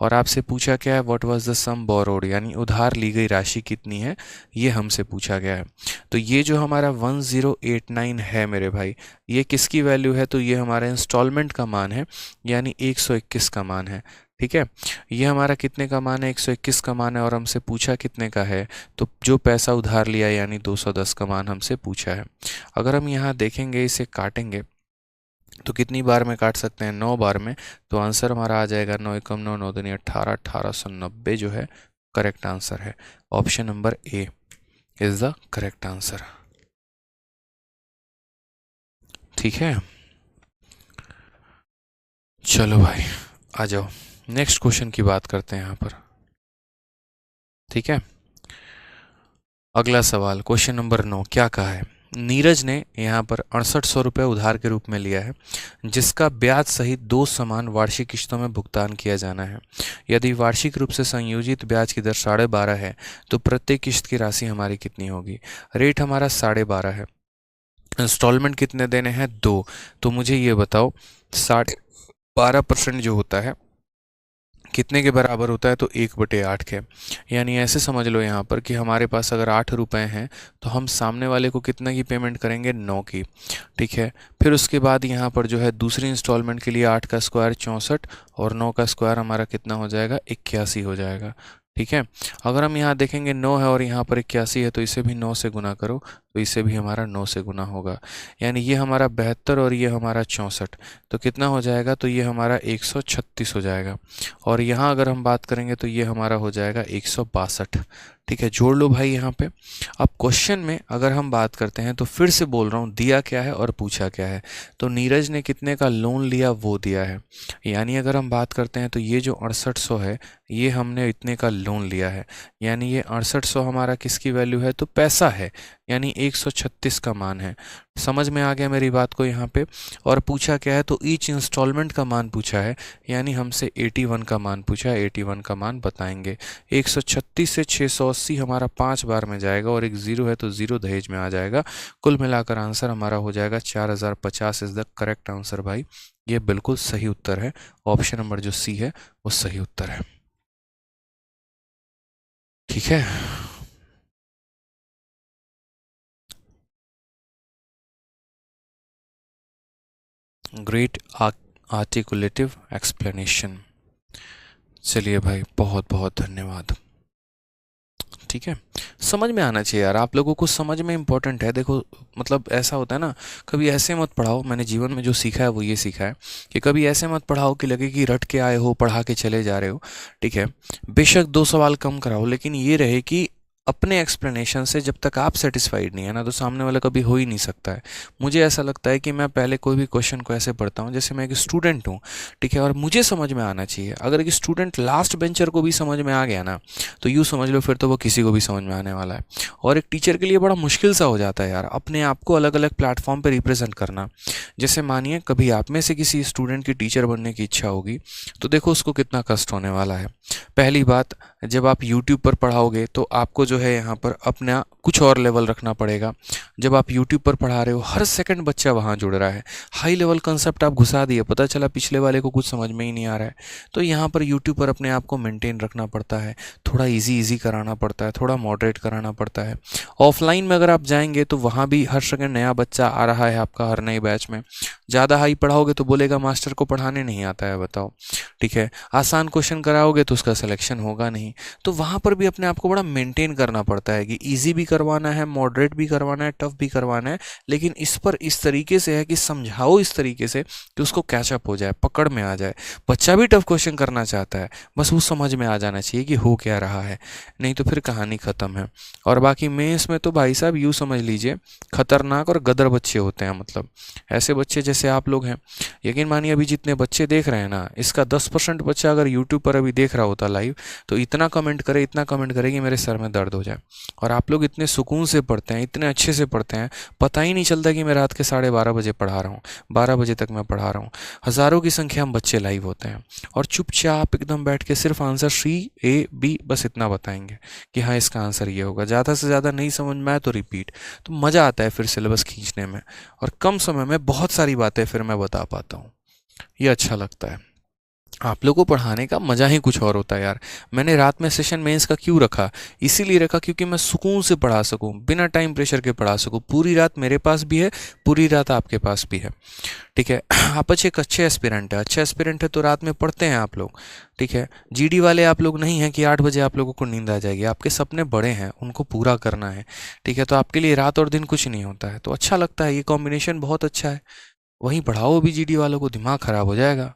Speaker 1: और आपसे पूछा क्या है what was the sum borrowed, यानी उधार ली गई राशि कितनी है, ये हमसे पूछा गया है। तो ये जो हमारा 1089 है मेरे भाई, ये किसकी वैल्यू है, तो ये हमारा इंस्टॉलमेंट का मान है, यानी 121 का मान है। ठीक है, ये हमारा कितने का मान है 121 का मान है, और हमसे पूछा कितने का है, तो जो पैसा उधार लिया यानी 210 का मान हमसे पूछा है। अगर हम यहाँ देखेंगे, इसे काटेंगे तो कितनी बार में काट सकते हैं, 9 बार में। तो आंसर हमारा आ जाएगा 9 एकम 9 9 दूनी 18, 1890 जो है करेक्ट आंसर है। Option number A is the correct answer. ठीक है, चलो भाई आ जाओ नेक्स्ट क्वेश्चन की बात करते हैं यहाँ पर। ठीक है, अगला सवाल क्वेश्चन नंबर 9, क्या कहा है, नीरज ने यहाँ पर 6800 रुपये उधार के रूप में लिया है, जिसका ब्याज सहित 2 समान वार्षिक किस्तों में भुगतान किया जाना है। यदि वार्षिक रूप से संयोजित ब्याज की दर 12.5 है तो प्रत्येक किस्त की राशि हमारी कितनी होगी। रेट हमारा 12.5 है, इंस्टॉलमेंट कितने देने हैं 2। तो मुझे ये बताओ 12% जो होता है कितने के बराबर होता है, तो 1/8 के। यानी ऐसे समझ लो यहाँ पर कि हमारे पास अगर 8 रुपये हैं तो हम सामने वाले को कितना की पेमेंट करेंगे 9 की। ठीक है, फिर उसके बाद यहाँ पर जो है दूसरी इंस्टॉलमेंट के लिए 8 का स्क्वायर 64 और 9 का स्क्वायर हमारा कितना हो जाएगा 81 हो जाएगा। ठीक है, अगर हम यहाँ देखेंगे 9 है और यहाँ पर 81 है, तो इसे भी 9 से गुना करो तो इसे भी हमारा 9 से गुना होगा, यानी ये हमारा 72 और ये हमारा 64, तो कितना हो जाएगा, तो ये हमारा 136 हो जाएगा। और यहाँ अगर हम बात करेंगे तो ये हमारा हो जाएगा 162। ठीक है, जोड़ लो भाई यहाँ पे। अब क्वेश्चन में अगर हम बात करते हैं तो फिर से बोल रहा हूँ, दिया क्या है और पूछा क्या है। तो नीरज ने कितने का लोन लिया वो दिया है, यानी अगर हम बात करते हैं तो ये जो 6800 है ये हमने इतने का लोन लिया है, यानी ये 6800 हमारा किसकी वैल्यू है, तो पैसा है, यानी 136 का मान है। समझ में आ गया मेरी बात को यहाँ पे। और पूछा क्या है, तो ईच इंस्टॉलमेंट का मान पूछा है, यानी हमसे 81 का मान पूछा है, 81 का मान बताएंगे। 136 से 680 हमारा 5 बार में जाएगा और एक ज़ीरो है तो ज़ीरो दहेज में आ जाएगा। कुल मिलाकर आंसर हमारा हो जाएगा 4050 इज़ द करेक्ट आंसर भाई। ये बिल्कुल सही उत्तर है, ऑप्शन नंबर जो सी है वो सही उत्तर है। ठीक है, ग्रेट आर्टिकुलेटिव एक्सप्लेनेशन। चलिए भाई, बहुत बहुत धन्यवाद। ठीक है, समझ में आना चाहिए यार, आप लोगों को समझ में इंपॉर्टेंट है। देखो मतलब ऐसा होता है ना, कभी ऐसे मत पढ़ाओ, मैंने जीवन में जो सीखा है वो ये सीखा है कि कभी ऐसे मत पढ़ाओ कि लगे कि रट के आए हो, पढ़ा के चले जा रहे हो। ठीक है, बेशक 2 सवाल कम कराओ, लेकिन ये रहे कि अपने एक्सप्लेनेशन से जब तक आप सेटिस्फाइड नहीं है ना, तो सामने वाला कभी हो ही नहीं सकता है। मुझे ऐसा लगता है कि मैं पहले कोई भी क्वेश्चन को ऐसे पढ़ता हूँ जैसे मैं एक स्टूडेंट हूँ। ठीक है, और मुझे समझ में आना चाहिए। अगर एक स्टूडेंट लास्ट बेंचर को भी समझ में आ गया ना, तो यूँ समझ लो फिर तो वो किसी को भी समझ में आने वाला है। और एक टीचर के लिए बड़ा मुश्किल सा हो जाता है यार, अपने आप को अलग अलग प्लेटफॉर्म पर रिप्रेजेंट करना। जैसे मानिए कभी आप में से किसी स्टूडेंट की टीचर बनने की इच्छा होगी, तो देखो उसको कितना कष्ट होने वाला है। पहली बात, जब आप YouTube पर पढ़ाओगे तो आपको जो है यहाँ पर अपना कुछ और लेवल रखना पड़ेगा। जब आप YouTube पर पढ़ा रहे हो, हर सेकंड बच्चा वहाँ जुड़ रहा है, हाई लेवल कंसेप्ट आप घुसा दिए, पता चला पिछले वाले को कुछ समझ में ही नहीं आ रहा है। तो यहाँ पर YouTube पर अपने आप को मेंटेन रखना पड़ता है, थोड़ा इजी इजी कराना पड़ता है, थोड़ा मॉडरेट कराना पड़ता है। ऑफलाइन में अगर आप जाएंगे तो वहाँ भी हर सेकंड नया बच्चा आ रहा है आपका, हर नए बैच में। ज़्यादा हाई पढ़ाओगे तो बोलेगा मास्टर को पढ़ाने नहीं आता है, बताओ। ठीक है, आसान क्वेश्चन कराओगे तो उसका सिलेक्शन होगा नहीं। तो वहाँ पर भी अपने आप को बड़ा मेंटेन करना पड़ता है कि इजी भी करवाना है, मॉडरेट भी करवाना है, टफ भी करवाना है, लेकिन इस पर इस तरीके से है कि समझाओ इस तरीके से कि उसको कैचअप हो जाए, पकड़ में आ जाए। बच्चा भी टफ क्वेश्चन करना चाहता है, बस वो समझ में आ जाना चाहिए कि हो क्या रहा है, नहीं तो फिर कहानी ख़त्म है। और बाकी मेंस में तो भाई साहब यूँ समझ लीजिए, खतरनाक और गदर बच्चे होते हैं, मतलब ऐसे बच्चे जैसे आप लोग हैं। यकीन मानिए अभी जितने बच्चे देख रहे हैं ना, इसका 10% बच्चा अगर यूट्यूब पर अभी देख रहा होता लाइव, तो इतना कमेंट करे, इतना कमेंट करे कि मेरे सर में दर्द हो जाए। और आप लोग इतने सुकून से पढ़ते हैं, इतने अच्छे से पढ़ते हैं, पता ही नहीं चलता कि मैं रात के 12:30 बजे पढ़ा रहा हूँ, 12 बजे तक मैं पढ़ा रहा हूँ। हज़ारों की संख्या में बच्चे लाइव होते हैं और चुपचाप एकदम बैठ के सिर्फ आंसर C A B बस इतना बताएंगे कि हाँ इसका आंसर ये होगा। ज़्यादा से ज़्यादा नहीं समझ में आए तो रिपीट। तो मज़ा आता है फिर सिलेबस खींचने में, और कम समय में बहुत सारी बातें फिर मैं बता पाता हूँ। ये अच्छा लगता है। आप लोगों को पढ़ाने का मज़ा ही कुछ और होता है यार। मैंने रात में सेशन मेंस का क्यों रखा, इसीलिए रखा क्योंकि मैं सुकून से पढ़ा सकूं, बिना टाइम प्रेशर के पढ़ा सकूं। पूरी रात मेरे पास भी है, पूरी रात आपके पास भी है। ठीक है, आप एक अच्छे एस्पिरेंट है, अच्छे एस्पिरेंट है तो रात में पढ़ते हैं आप लोग। ठीक है, जीडी वाले आप लोग नहीं हैं कि 8 बजे आप लोगों को नींद आ जाएगी। आपके सपने बड़े हैं, उनको पूरा करना है। ठीक है, तो आपके लिए रात और दिन कुछ नहीं होता है, तो अच्छा लगता है, ये कॉम्बिनेशन बहुत अच्छा है। वहीं पढ़ाओ भी जीडी वालों को, दिमाग खराब हो जाएगा।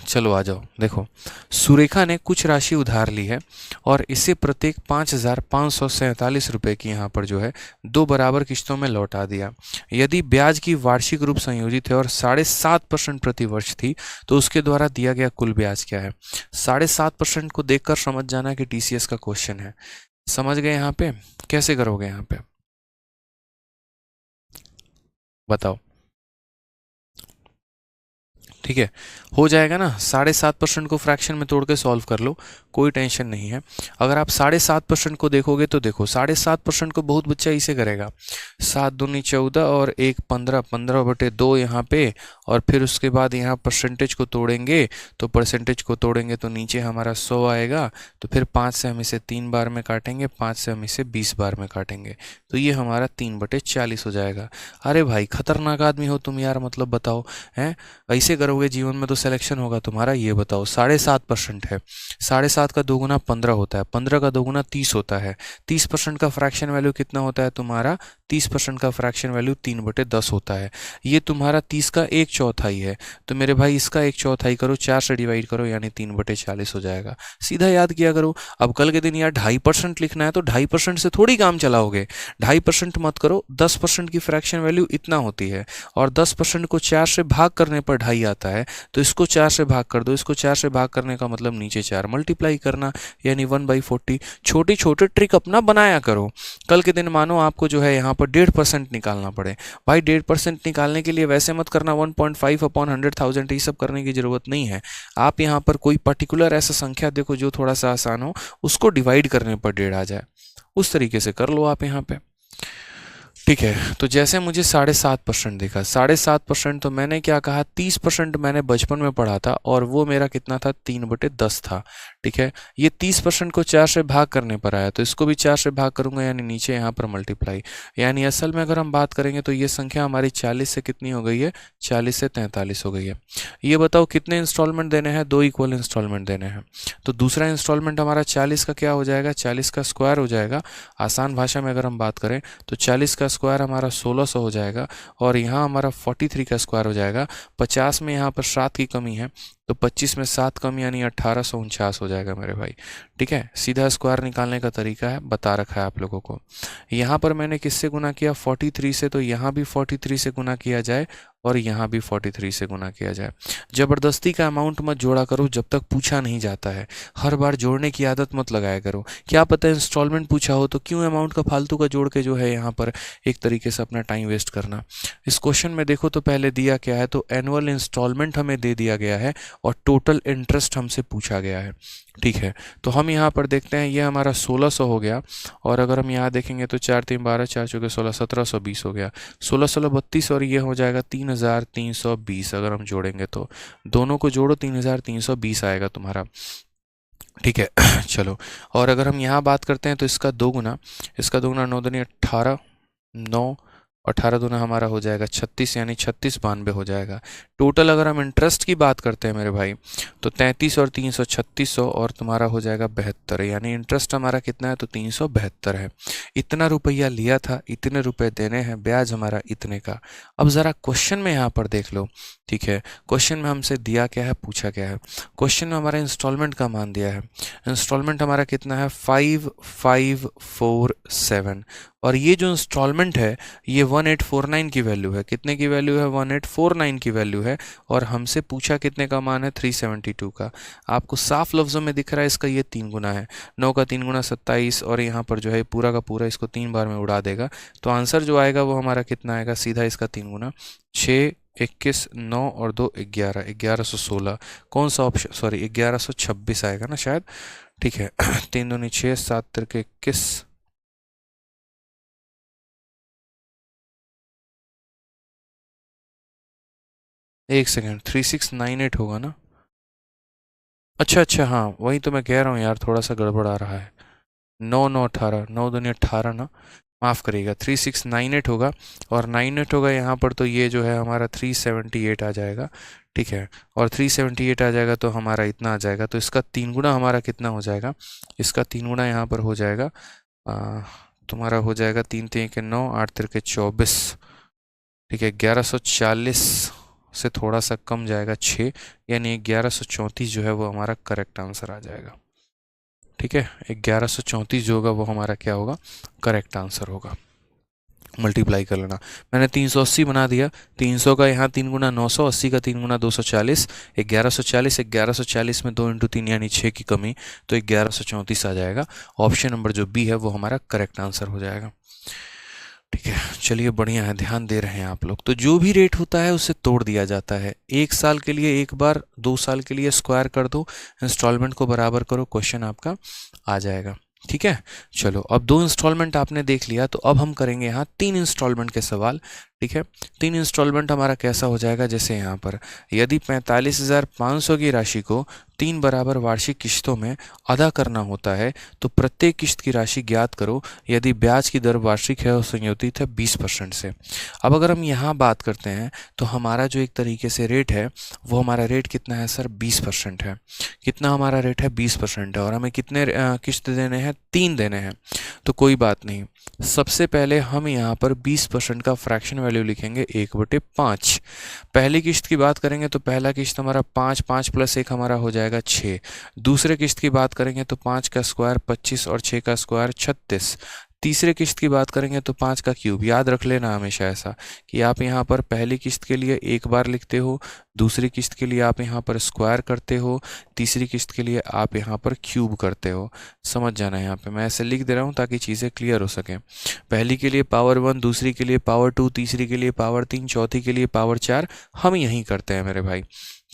Speaker 1: चलो आ जाओ, देखो सुरेखा ने कुछ राशि उधार ली है और इसे प्रत्येक 5,547 रुपये की यहाँ पर जो है 2 बराबर किश्तों में लौटा दिया। यदि ब्याज की वार्षिक रूप संयोजित है और 7.5% प्रति वर्ष थी, तो उसके द्वारा दिया गया कुल ब्याज क्या है। 7.5% को देखकर समझ जाना कि TCS का क्वेश्चन है। समझ गए यहाँ पे, कैसे करोगे यहाँ पे बताओ। ठीक है, हो जाएगा ना। 7.5% को फ्रैक्शन में तोड़ के सॉल्व कर लो, कोई टेंशन नहीं है। अगर आप 7.5% को देखोगे तो देखो 7.5% को बहुत बच्चा इसे करेगा, 7 दूनी 14 और 1 15, 15/2 यहाँ पे। और फिर उसके बाद यहाँ परसेंटेज को तोड़ेंगे, तो परसेंटेज को तोड़ेंगे तो नीचे हमारा 100 आएगा। तो फिर 5 से हम इसे 3 बार में काटेंगे, 5 से हम इसे 20 बार में काटेंगे, तो ये हमारा 3/40 हो जाएगा। अरे भाई खतरनाक आदमी हो तुम यार, मतलब बताओ हैं, ऐसे करोगे करोगे जीवन में तो सिलेक्शन होगा तुम्हारा। ये बताओ 7.5% है, 7.5 का 2 गुना 15 होता है, 15 का 2 गुना 30 होता है, 30% का फ्रैक्शन वैल्यू कितना होता है तुम्हारा, 30% का फ्रैक्शन वैल्यू 3/10 होता है। ये तुम्हारा 30 का 1/4 है, तो मेरे भाई इसका 1/4 करो, 4 से डिवाइड करो, यानी 3/40 हो जाएगा। सीधा याद किया करो। अब कल के दिन यार 2.5% लिखना है तो 2.5% से थोड़ी काम चलाओगे, 2.5% मत करो, 10% की फ्रैक्शन वैल्यू इतना होती है, और 10% को 4 से भाग करने पर 2.5 आता है, तो इसको 4 से भाग कर दो, इसको 4 से भाग करने का मतलब नीचे 4 मल्टीप्लाई करना, यानी 1/40। छोटी छोटे ट्रिक अपना बनाया करो। कल के दिन मानो आपको जो है यहाँ पर 1.5% निकालना पड़े, भाई 1.5% निकालने के लिए वैसे मत करना 1.5/100,000, ये सब करने की जरूरत नहीं है। आप यहाँ पर कोई पर्टिकुलर ऐसा संख्या देखो जो थोड़ा सा आसान हो, उसको डिवाइड करने पर 1.5 आ जाए, उस तरीके से कर लो आप यहाँ पे। ठीक है, तो जैसे मुझे 7.5% दिखा, 7.5% तो मैंने क्या कहा, 30% मैंने बचपन में पढ़ा था, और वो मेरा कितना था, 3/10 था। ठीक है, ये 30% को 4 से भाग करने पर आया, तो इसको भी 4 से भाग करूंगा, यानी नीचे यहाँ पर मल्टीप्लाई, यानी असल में अगर हम बात करेंगे तो ये संख्या हमारी 40 से कितनी हो गई है, 40 से 43 हो गई है। ये बताओ कितने इंस्टॉलमेंट देने हैं, 2 इक्वल इंस्टॉलमेंट देने हैं, तो दूसरा इंस्टॉलमेंट हमारा 40 का क्या हो जाएगा, 40 का स्क्वायर हो जाएगा। आसान भाषा में अगर हम बात करें तो 40 का स्क्वायर हमारा 1600 हो जाएगा, और यहाँ हमारा 43 का स्क्वायर हो जाएगा। 50 में यहाँ पर 7 की कमी है, तो 25 में 7 कम, यानी 1849 हो जाएगा मेरे भाई। ठीक है, सीधा स्क्वायर निकालने का तरीका है, बता रखा है आप लोगों को। यहाँ पर मैंने किससे गुना किया, 43 से, तो यहाँ भी 43 से गुना किया जाए, और यहाँ भी 43 से गुना किया जाए। ज़बरदस्ती का अमाउंट मत जोड़ा करो जब तक पूछा नहीं जाता है, हर बार जोड़ने की आदत मत लगाया करो। क्या पता इंस्टॉलमेंट पूछा हो, तो क्यों अमाउंट का फालतू का जोड़ के जो है यहाँ पर एक तरीके से अपना टाइम वेस्ट करना। इस क्वेश्चन में देखो तो पहले दिया क्या है, तो एनुअल इंस्टॉलमेंट हमें दे दिया गया है, और टोटल इंटरेस्ट हमसे पूछा गया है। ठीक है, तो हम यहाँ पर देखते हैं, ये हमारा 1600 हो गया, और अगर हम यहाँ देखेंगे तो 4 3 12 4 चौके 16, 1720 हो गया, 16 16 32, और ये हो जाएगा 3320। अगर हम जोड़ेंगे तो दोनों को जोड़ो, 3320 आएगा तुम्हारा। ठीक है चलो, और अगर हम यहाँ बात करते हैं तो इसका 2 गुना, इसका 2 गुना 9 दूनी 18, 9 18 दूना हमारा हो जाएगा 36, यानी 3692 हो जाएगा। टोटल अगर हम इंटरेस्ट की बात करते हैं मेरे भाई, तो 33 और 300 3600, और तुम्हारा हो जाएगा 72, यानी इंटरेस्ट हमारा कितना है, तो 372 है। इतना रुपया लिया था, इतने रुपए देने हैं, ब्याज हमारा इतने का। अब ज़रा क्वेश्चन में यहाँ पर देख लो। ठीक है, क्वेश्चन में हमसे दिया क्या है, पूछा क्या है। क्वेश्चन में हमारा इंस्टॉलमेंट का मान दिया है, इंस्टॉलमेंट हमारा कितना है, 5547, और ये जो इंस्टॉलमेंट है ये 1849 की वैल्यू है। कितने की वैल्यू है, 1849 की वैल्यू है, और हमसे पूछा कितने का मान है, 372 का। आपको साफ लफ्ज़ों में दिख रहा है, इसका ये 3 गुना है, 9 का 3 गुना 27, और यहाँ पर जो है पूरा का पूरा इसको 3 बार में उड़ा देगा, तो आंसर जो आएगा वो हमारा कितना आएगा, सीधा इसका 3 गुना 6 21 9 और 2 11, 1116। कौन सा ऑप्शन, सॉरी 1126 आएगा ना शायद। ठीक है 3 दूनी 6 7 तिरके 21, एक सेकेंड, 3698 होगा ना। अच्छा अच्छा, हाँ वही तो मैं कह रहा हूँ यार, थोड़ा सा गड़बड़ आ रहा है। 9 9 18, 9 दूनी 18 ना, माफ़ करिएगा, 3698 होगा, और 98 होगा यहाँ पर, तो ये जो है हमारा 378 आ जाएगा। ठीक है, और 378 आ जाएगा तो हमारा इतना आ जाएगा, तो इसका 3 गुना हमारा कितना हो जाएगा, इसका 3 गुना यहाँ पर हो जाएगा, तुम्हारा हो जाएगा 3 3 के 9 8 तिरके 24। ठीक है, 1140 से थोड़ा सा कम जाएगा 6, यानी 1134 जो है वो हमारा करेक्ट आंसर आ जाएगा। ठीक है, 1134 जो होगा वो हमारा क्या होगा, करेक्ट आंसर होगा। मल्टीप्लाई कर लेना, मैंने 380 बना दिया, 300 का यहाँ 3 गुना 900, 80 का 3 गुना 240, 1140, 1140 में 2 × 3 यानी 6 की कमी, तो 1134 आ जाएगा। ऑप्शन नंबर जो बी है वो हमारा करेक्ट आंसर हो जाएगा। ठीक है, चलिए बढ़िया है, ध्यान दे रहे हैं आप लोग। तो जो भी रेट होता है उसे तोड़ दिया जाता है, 1 साल के लिए एक बार, 2 साल के लिए स्क्वायर कर दो, इंस्टॉलमेंट को बराबर करो, क्वेश्चन आपका आ जाएगा। ठीक है, चलो अब 2 इंस्टॉलमेंट आपने देख लिया, तो अब हम करेंगे यहाँ 3 इंस्टॉलमेंट के सवाल। ठीक है। 3 इंस्टॉलमेंट हमारा कैसा हो जाएगा, जैसे यहाँ पर यदि 45,500 की राशि को 3 बराबर वार्षिक किश्तों में अदा करना होता है तो प्रत्येक किश्त की राशि ज्ञात करो यदि ब्याज की दर वार्षिक है और संयोजित है 20% से। अब अगर हम यहाँ बात करते हैं तो हमारा जो एक तरीके से रेट है वो हमारा रेट कितना है सर, 20% है। कितना हमारा रेट है, 20% है। और हमें कितने किश्त देने हैं, 3 देने हैं। तो कोई बात नहीं, सबसे पहले हम यहाँ पर 20% का फ्रैक्शन वैल्यू लिखेंगे 1/5। पहली किश्त की बात करेंगे तो पहला किश्त हमारा 5, 5 + 1 हमारा हो जाएगा 6। दूसरे किश्त की बात करेंगे तो 5 का स्क्वायर 25 और 6 का स्क्वायर 36। तीसरे किश्त की बात करेंगे तो 5 का क्यूब। याद रख लेना हमेशा ऐसा कि आप यहाँ पर पहली किश्त के लिए एक बार लिखते हो, दूसरी किश्त के लिए आप यहाँ पर स्क्वायर करते हो, तीसरी किश्त के लिए आप यहाँ पर क्यूब करते हो। समझ जाना, यहाँ पे मैं ऐसे लिख दे रहा हूँ ताकि चीज़ें क्लियर हो सकें। पहली के लिए पावर 1, दूसरी के लिए पावर 2, तीसरी के लिए पावर 3, चौथी के लिए पावर 4। हम यहीं करते हैं मेरे भाई,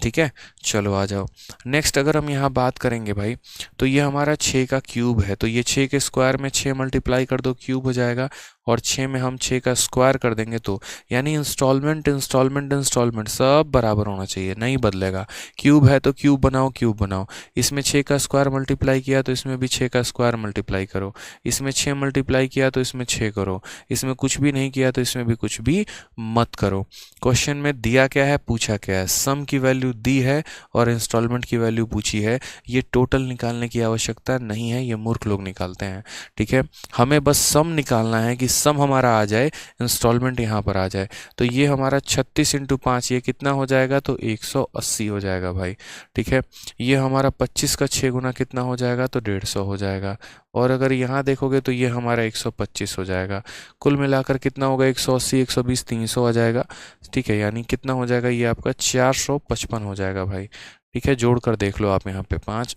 Speaker 1: ठीक है। चलो आ जाओ नेक्स्ट। अगर हम यहाँ बात करेंगे भाई तो ये हमारा 6 का क्यूब है, तो ये 6 के स्क्वायर में 6 मल्टीप्लाई कर दो, क्यूब हो जाएगा। और 6 में हम 6 का स्क्वायर कर देंगे तो यानी इंस्टॉलमेंट इंस्टॉलमेंट इंस्टॉलमेंट सब बराबर होना चाहिए, नहीं बदलेगा। क्यूब है तो क्यूब बनाओ, क्यूब बनाओ। इसमें 6 का स्क्वायर मल्टीप्लाई किया तो इसमें भी 6 का स्क्वायर मल्टीप्लाई करो। इसमें 6 मल्टीप्लाई किया तो इसमें 6 करो। इसमें कुछ भी नहीं किया तो इसमें भी कुछ भी मत करो। क्वेश्चन में दिया क्या है, पूछा क्या है, सम की वैल्यू दी है और इंस्टॉलमेंट की वैल्यू पूछी है। ये टोटल निकालने की आवश्यकता नहीं है, ये मूर्ख लोग निकालते हैं, ठीक है। हमें बस सम निकालना है कि सम हमारा आ जाए, इंस्टॉलमेंट यहाँ पर आ जाए। तो ये हमारा 36 × 5 ये कितना हो जाएगा, तो 180 हो जाएगा भाई, ठीक है। ये हमारा 25 का 6 गुना कितना हो जाएगा, तो 150 हो जाएगा। और अगर यहाँ देखोगे तो ये हमारा 125 हो जाएगा। कुल मिलाकर कितना होगा, 180, 120, 300 आ जाएगा, ठीक है। यानी कितना हो जाएगा, ये आपका 455 हो जाएगा भाई, ठीक है। जोड़कर देख लो आप यहाँ पे 5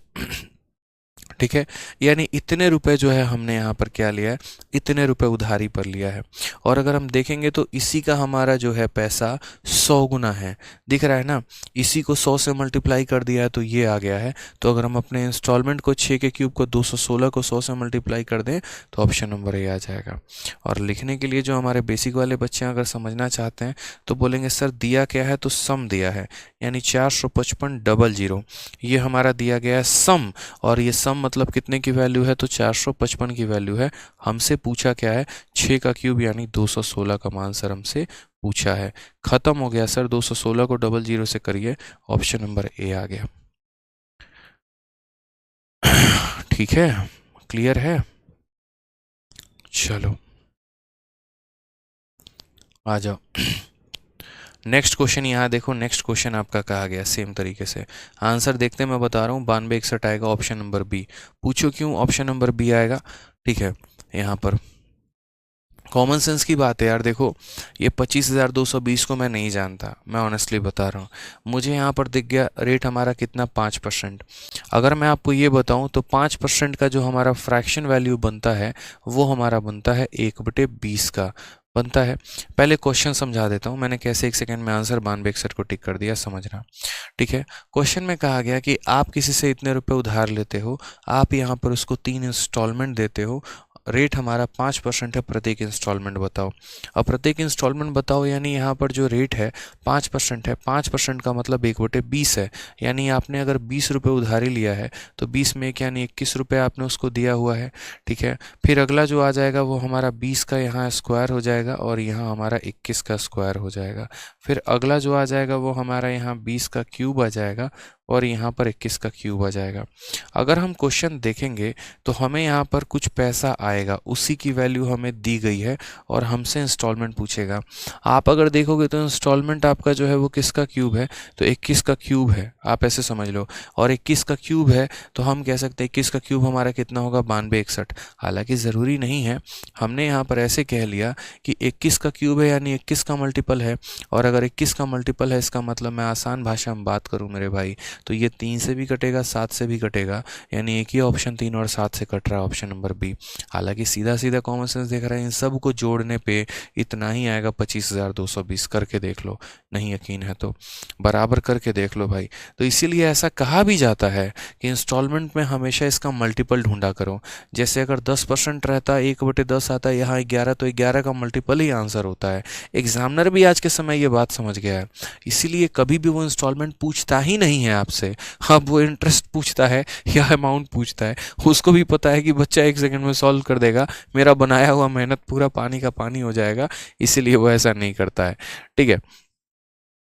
Speaker 1: ठीक है। यानी इतने रुपए जो है हमने यहाँ पर क्या लिया है, इतने रुपए उधारी पर लिया है। और अगर हम देखेंगे तो इसी का हमारा जो है पैसा 100 गुना है, दिख रहा है ना। इसी को 100 से मल्टीप्लाई कर दिया है तो ये आ गया है। तो अगर हम अपने इंस्टॉलमेंट को 6 के क्यूब को 216 को 100 से मल्टीप्लाई कर दें तो ऑप्शन नंबर ए आ जाएगा। और लिखने के लिए जो हमारे बेसिक वाले बच्चे अगर समझना चाहते हैं तो बोलेंगे सर दिया क्या है, तो सम दिया है, यानी 455 ये हमारा दिया गया है सम। और ये सम मतलब कितने की वैल्यू है, तो 455 की वैल्यू है। हमसे पूछा क्या है, 6 का क्यूब यानी 216 का मान सर हमसे पूछा है। खत्म हो गया सर, 216 को 00 से करिए, ऑप्शन नंबर ए आ गया। ठीक है, क्लियर है। चलो आ जाओ नेक्स्ट क्वेश्चन। यहाँ देखो नेक्स्ट क्वेश्चन आपका कहा गया सेम तरीके से। आंसर देखते हैं, मैं बता रहा हूँ 9261 आएगा, ऑप्शन नंबर बी। पूछो क्यों ऑप्शन नंबर बी आएगा, ठीक है। यहाँ पर कॉमन सेंस की बात है यार। देखो ये 25,220 को मैं नहीं जानता, मैं ऑनेस्टली बता रहा हूँ। मुझे यहाँ पर दिख गया रेट हमारा कितना, 5%। अगर मैं आपको ये बताऊँ तो 5% का जो हमारा फ्रैक्शन वैल्यू बनता है वो हमारा बनता है 1/20 का बनता है। पहले क्वेश्चन समझा देता हूँ मैंने कैसे, 1 सेकंड में आंसर 9261 को टिक कर दिया, समझना, ठीक है। क्वेश्चन में कहा गया कि आप किसी से इतने रुपए उधार लेते हो, आप यहाँ पर उसको 3 इंस्टॉलमेंट देते हो, रेट हमारा 5% है, प्रत्येक इंस्टॉलमेंट बताओ। अब प्रत्येक इंस्टॉलमेंट बताओ यानी यहाँ पर जो रेट है 5% है। 5% का मतलब 1/20 है, यानी आपने अगर 20 रुपये उधारी लिया है तो 20 में एक यानी 21 रुपये आपने उसको दिया हुआ है, ठीक है। फिर अगला जो आ जाएगा वो हमारा 20 का यहाँ स्क्वायर हो जाएगा और यहाँ हमारा 21 का स्क्वायर हो जाएगा। फिर अगला जो आ जाएगा वो हमारा यहाँ 20 का क्यूब आ जाएगा और यहाँ पर 21 का क्यूब आ जाएगा। अगर हम क्वेश्चन देखेंगे तो हमें यहाँ पर कुछ पैसा आएगा, उसी की वैल्यू हमें दी गई है और हमसे इंस्टॉलमेंट पूछेगा। आप अगर देखोगे तो इंस्टॉलमेंट आपका जो है वो किसका क्यूब है, तो 21 का क्यूब है, आप ऐसे समझ लो। और 21 का क्यूब है तो हम कह सकते हैं 21 का क्यूब हमारा कितना होगा, 9261। हालांकि ज़रूरी नहीं है, हमने यहाँ पर ऐसे कह लिया कि 21 का क्यूब है यानी 21 का मल्टीपल है। और अगर 21 का मल्टीपल है इसका मतलब मैं आसान भाषा में बात करूँ मेरे भाई तो ये 3 से भी कटेगा, 7 से भी कटेगा, यानी एक ही ऑप्शन 3 और 7 से कट रहा है, ऑप्शन नंबर बी। हालांकि सीधा सीधा कॉमन सेंस देख रहे हैं, इन सब को जोड़ने पे इतना ही आएगा 25,220। करके देख लो, नहीं यकीन है तो बराबर करके देख लो भाई। तो इसीलिए ऐसा कहा भी जाता है कि इंस्टॉलमेंट में हमेशा इसका मल्टीपल ढूंढा करो। जैसे अगर 10% रहता है, 1/10 आता है, यहाँ 11, तो 11 का मल्टीपल ही आंसर होता है। एग्जामिनर भी आज के समय ये बात समझ गया है, इसीलिए कभी भी वो इंस्टॉलमेंट पूछता ही नहीं है आपसे। हाँ, वो इंटरेस्ट पूछता है या अमाउंट पूछता है, उसको भी पता है कि बच्चा 1 सेकंड में सॉल्व कर देगा, मेरा बनाया हुआ मेहनत पूरा पानी का पानी हो जाएगा, इसीलिए वो ऐसा नहीं करता है। ठीक है,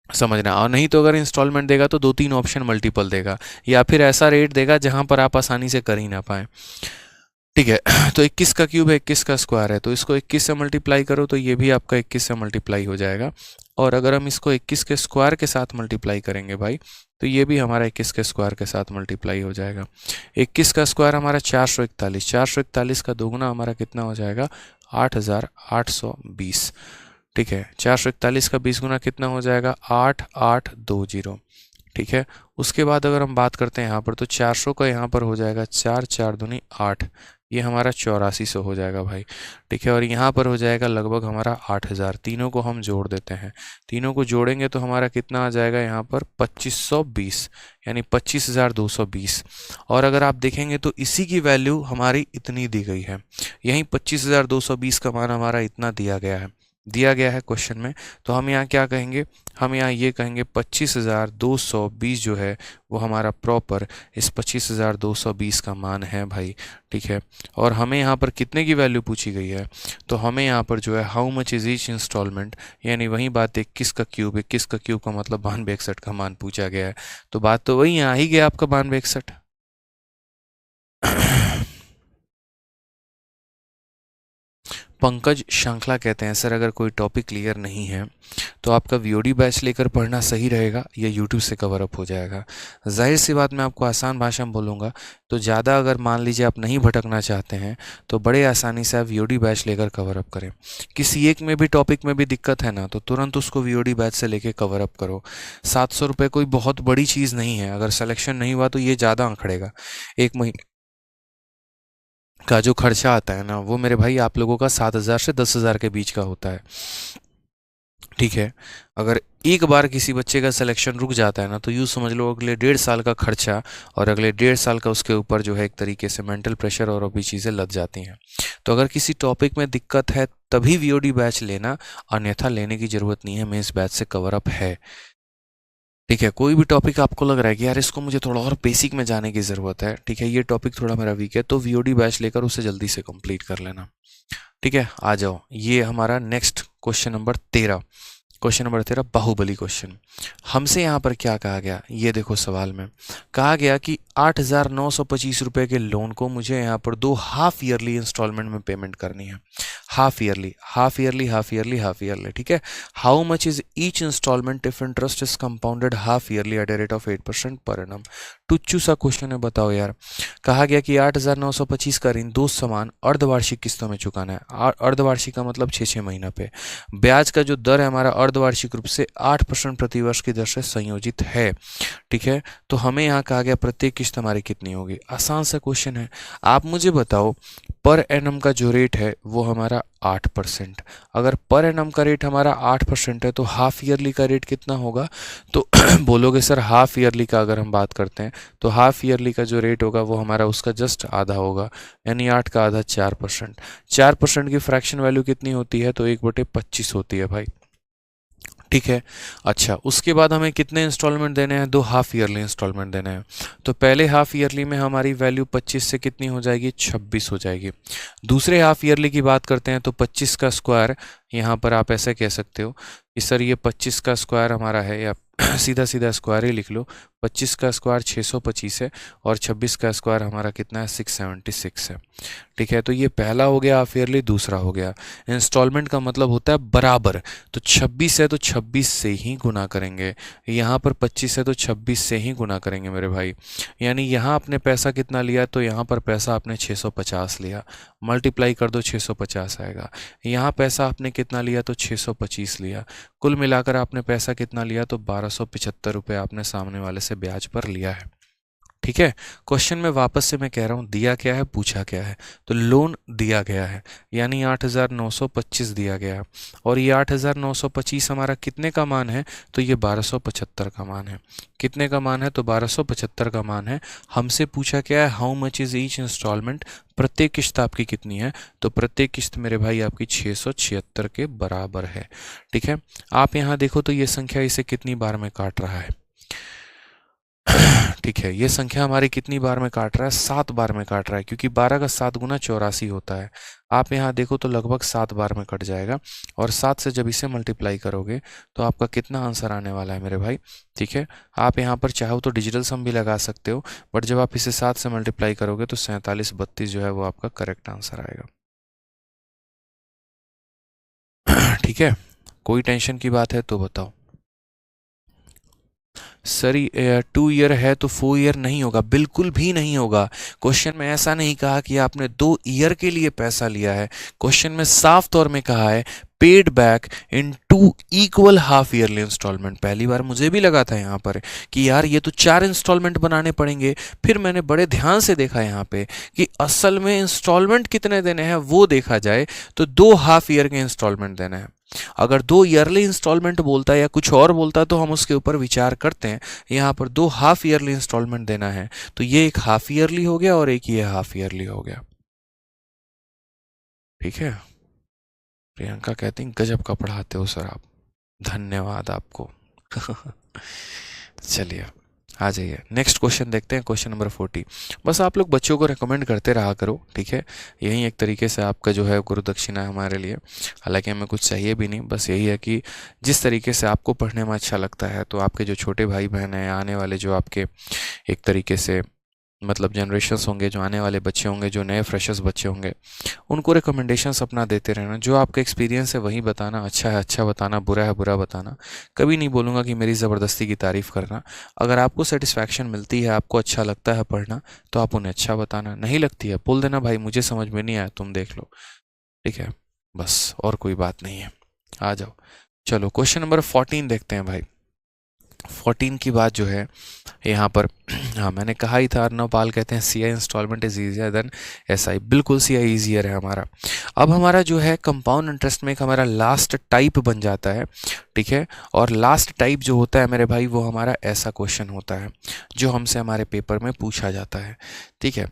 Speaker 1: समझना। और नहीं तो अगर इंस्टॉलमेंट देगा तो 2-3 ऑप्शन मल्टीपल देगा, या फिर ऐसा रेट देगा जहां पर आप आसानी से कर ही ना पाए। ठीक है, तो 21 का क्यूब है, 21 का स्क्वायर है, तो इसको 21 से मल्टीप्लाई करो तो ये भी आपका 21 से मल्टीप्लाई हो जाएगा। और अगर हम इसको 21 के स्क्वायर के साथ मल्टीप्लाई करेंगे भाई, तो ये भी हमारा 21 के स्क्वायर के साथ मल्टीप्लाई हो जाएगा। 21 का स्क्वायर हमारा 441, 441 का दोगुना हमारा कितना हो जाएगा, 8,820। ठीक है, 441 का 20 गुना कितना हो जाएगा, 8820। ठीक है, उसके बाद अगर हम बात करते हैं यहाँ पर, तो 400 का यहाँ पर हो जाएगा 4, 4 दूनी 8, ये हमारा 8400 हो जाएगा भाई। ठीक है, और यहाँ पर हो जाएगा लगभग हमारा 8000। तीनों को हम जोड़ देते हैं, तीनों को जोड़ेंगे तो हमारा कितना आ जाएगा यहाँ पर 2520, यानी 25,220। और अगर आप देखेंगे तो इसी की वैल्यू हमारी इतनी दी गई है, यहीं 25,220 का मान हमारा इतना दिया गया है क्वेश्चन में। तो हम यहाँ क्या कहेंगे, हम यहाँ ये कहेंगे 25,220 जो है वो हमारा प्रॉपर इस 25,220 का मान है भाई। ठीक है, और हमें यहाँ पर कितने की वैल्यू पूछी गई है, तो हमें यहाँ पर जो है how much is each instalment, यानी वही बात 21 का क्यूब, 21 का क्यूब का मतलब 9261 का मान पूछा गया है। तो बात तो वही आ ही गया आपका 9261। पंकज श्रृंखला कहते हैं, सर अगर कोई टॉपिक क्लियर नहीं है तो आपका वीओडी बैच लेकर पढ़ना सही रहेगा या यूट्यूब से कवर अप हो जाएगा। जाहिर सी बात, मैं आपको आसान भाषा में बोलूँगा तो ज़्यादा अगर मान लीजिए आप नहीं भटकना चाहते हैं तो बड़े आसानी से आप वीओडी बैच लेकर कवर अप करें। किसी एक में भी टॉपिक में भी दिक्कत है ना, तो तुरंत उसको वीओडी बैच से लेकर कवर अप करो। 700 रुपये कोई बहुत बड़ी चीज़ नहीं है, अगर सिलेक्शन नहीं हुआ तो ये ज़्यादा आंकड़ेगा। एक महीने का जो खर्चा आता है ना, वो मेरे भाई आप लोगों का 7,000 से 10,000 के बीच का होता है। ठीक है, अगर एक बार किसी बच्चे का सिलेक्शन रुक जाता है ना, तो यूँ समझ लो अगले 1.5 साल का खर्चा और अगले 1.5 साल का उसके ऊपर जो है एक तरीके से मेंटल प्रेशर और भी चीज़ें लग जाती हैं। तो अगर किसी टॉपिक में दिक्कत है तभी वीओडी बैच लेना, अन्यथा लेने की ज़रूरत नहीं है, मेंस बैच से कवर अप है। ठीक है, कोई भी टॉपिक आपको लग रहा है कि यार इसको मुझे थोड़ा और बेसिक में जाने की ज़रूरत है, ठीक है, ये टॉपिक थोड़ा मेरा वीक है, तो वीओडी बैच लेकर उसे जल्दी से कंप्लीट कर लेना। ठीक है, आ जाओ, ये हमारा next question number 13। Question number 13 Baahubali question. हमसे यहाँ पर क्या कहा गया, ये देखो सवाल में कहा गया कि 8,925 रुपये के लोन को मुझे यहाँ पर 2 हाफ ईयरली इंस्टॉलमेंट में पेमेंट करनी है। Half yearly, half yearly, half yearly, half yearly. ठीक है, how much is each instalment if interest is compounded half yearly at a rate of 8% per annum. टुच्चू सा क्वेश्चन है, बताओ यार। कहा गया कि 8,925 का ऋण 2 समान अर्धवार्षिक किस्तों में चुकाना है। अर्धवार्षिक का मतलब 6-6 महीना पे। ब्याज का जो दर है हमारा अर्धवार्षिक रूप से 8% प्रतिवर्ष की दर से संयोजित है। ठीक है, तो हमें यहाँ कहा गया प्रत्येक किस्त हमारी कितनी होगी। आसान सा क्वेश्चन है, आप मुझे बताओ पर एनम का जो रेट है वो हमारा 8%। अगर पर एनम का रेट हमारा 8% है तो हाफ ईयरली का रेट कितना होगा, तो बोलोगे सर हाफ ईयरली का अगर हम बात करते हैं तो हाफ ईयरली का जो रेट होगा वो हमारा उसका जस्ट आधा होगा, यानी 8 का आधा 4%। 4% की फ्रैक्शन वैल्यू कितनी होती है, तो 1/25 होती है भाई। ठीक है, अच्छा, उसके बाद हमें कितने इंस्टॉलमेंट देने हैं, 2 हाफ ईयरली इंस्टॉलमेंट देने हैं। तो पहले हाफ ईयरली में हमारी वैल्यू 25 से कितनी हो जाएगी, 26 हो जाएगी। दूसरे हाफ ईयरली की बात करते हैं तो 25 का स्क्वायर, यहाँ पर आप ऐसे कह सकते हो कि सर ये 25 का स्क्वायर हमारा है, या सीधा सीधा स्क्वायर ही लिख लो, 25 का स्क्वायर 625 है और 26 का स्क्वायर हमारा कितना है, 676 है। ठीक है, तो ये पहला हो गया हाफ ईयरली। दूसरा हो गया इंस्टॉलमेंट का मतलब होता है बराबर, तो 26 है तो 26 से ही गुना करेंगे, यहाँ पर 25 है तो 26 से ही गुना करेंगे मेरे भाई। यानी यहाँ आपने पैसा कितना लिया, तो यहाँ पर पैसा आपने 650 लिया, मल्टीप्लाई कर दो 650 आएगा। यहाँ पैसा आपने कितना लिया, तो 625 लिया, कुल मिलाकर आपने पैसा कितना लिया, तो 1275 रुपये आपने सामने वाले से से ब्याज पर लिया है। ठीक है, क्वेश्चन में वापस से मैं कह रहा हूँ, दिया क्या है, पूछा क्या है। तो लोन दिया गया है, यानी 8,925 दिया गया है, और ये 8,925 हमारा कितने का मान है, तो ये 1275 का मान है। कितने का मान है, तो 1275 का मान है। हमसे पूछा क्या है, how much is each instalment, प्रत्येक किस्त आपकी कितनी है, तो प्रत्येक किस्त मेरे भाई आपकी 676 के बराबर है। ठीक है, आप यहाँ देखो तो ये संख्या इसे कितनी बार में काट रहा है। ठीक है, ये संख्या हमारी कितनी बार में काट रहा है, 7 बार में काट रहा है, क्योंकि 12 का 7 गुना 84 होता है। आप यहाँ देखो तो लगभग 7 बार में कट जाएगा, और 7 से जब इसे मल्टीप्लाई करोगे तो आपका कितना आंसर आने वाला है मेरे भाई। ठीक है, आप यहाँ पर चाहो तो डिजिटल सम भी लगा सकते हो, बट जब आप इसे 7 से मल्टीप्लाई करोगे तो 4732 जो है वो आपका करेक्ट आंसर आएगा। ठीक है, कोई टेंशन की बात है तो बताओ। सर 2 ईयर है तो 4 ईयर नहीं होगा, बिल्कुल भी नहीं होगा। क्वेश्चन में ऐसा नहीं कहा कि आपने 2 ईयर के लिए पैसा लिया है, क्वेश्चन में साफ तौर में कहा है paid back in 2 equal half yearly instalment. पहली बार मुझे भी लगा था यहाँ पर कि यार ये तो 4 इंस्टॉलमेंट बनाने पड़ेंगे, फिर मैंने बड़े ध्यान से देखा यहाँ पे कि असल में इंस्टॉलमेंट कितने देने हैं वो देखा जाए तो 2 हाफ ईयर के इंस्टॉलमेंट देने हैं। अगर 2 ईयरली इंस्टॉलमेंट बोलता या कुछ और बोलता तो हम उसके ऊपर विचार करते हैं। यहाँ पर 2 हाफ ईयरली इंस्टॉलमेंट देना है, तो ये एक हाफ ईयरली हो गया और एक ये हाफ ईयरली हो गया। ठीक है, प्रियंका कहती हैं गजब का पढ़ाते हो सर आप, धन्यवाद आपको। चलिए आ जाइए, नेक्स्ट क्वेश्चन देखते हैं, क्वेश्चन नंबर 40। बस आप लोग बच्चों को रेकमेंड करते रहा करो, ठीक है, यही एक तरीके से आपका जो है गुरु दक्षिणा है हमारे लिए। हालांकि हमें कुछ चाहिए भी नहीं, बस यही है कि जिस तरीके से आपको पढ़ने में अच्छा लगता है, तो आपके जो छोटे भाई बहन हैं, आने वाले जो आपके एक तरीके से मतलब जनरेशन्स होंगे, जो आने वाले बच्चे होंगे, जो नए फ्रेशर्स बच्चे होंगे, उनको रिकमेंडेशंस अपना देते रहना। जो आपका एक्सपीरियंस है वही बताना, अच्छा है अच्छा बताना, बुरा है बुरा बताना। कभी नहीं बोलूँगा कि मेरी ज़बरदस्ती की तारीफ़ करना। अगर आपको सेटिस्फैक्शन मिलती है, आपको अच्छा लगता है पढ़ना, तो आप उन्हें अच्छा बताना। नहीं लगती है बोल देना भाई मुझे समझ में नहीं आया, तुम देख लो। ठीक है, बस और कोई बात नहीं है। आ जाओ, चलो क्वेश्चन नंबर 14 देखते हैं भाई। 14 की बात जो है यहाँ पर हाँ मैंने कहा ही था, अर्नव पाल कहते हैं C I instalment is easier than S I. बिल्कुल सी आई ईजियर है हमारा। अब हमारा जो है कंपाउंड इंटरेस्ट में एक हमारा लास्ट टाइप बन जाता है। ठीक है, और लास्ट टाइप जो होता है मेरे भाई वो हमारा ऐसा क्वेश्चन होता है जो हमसे हमारे पेपर में पूछा जाता है। ठीक है,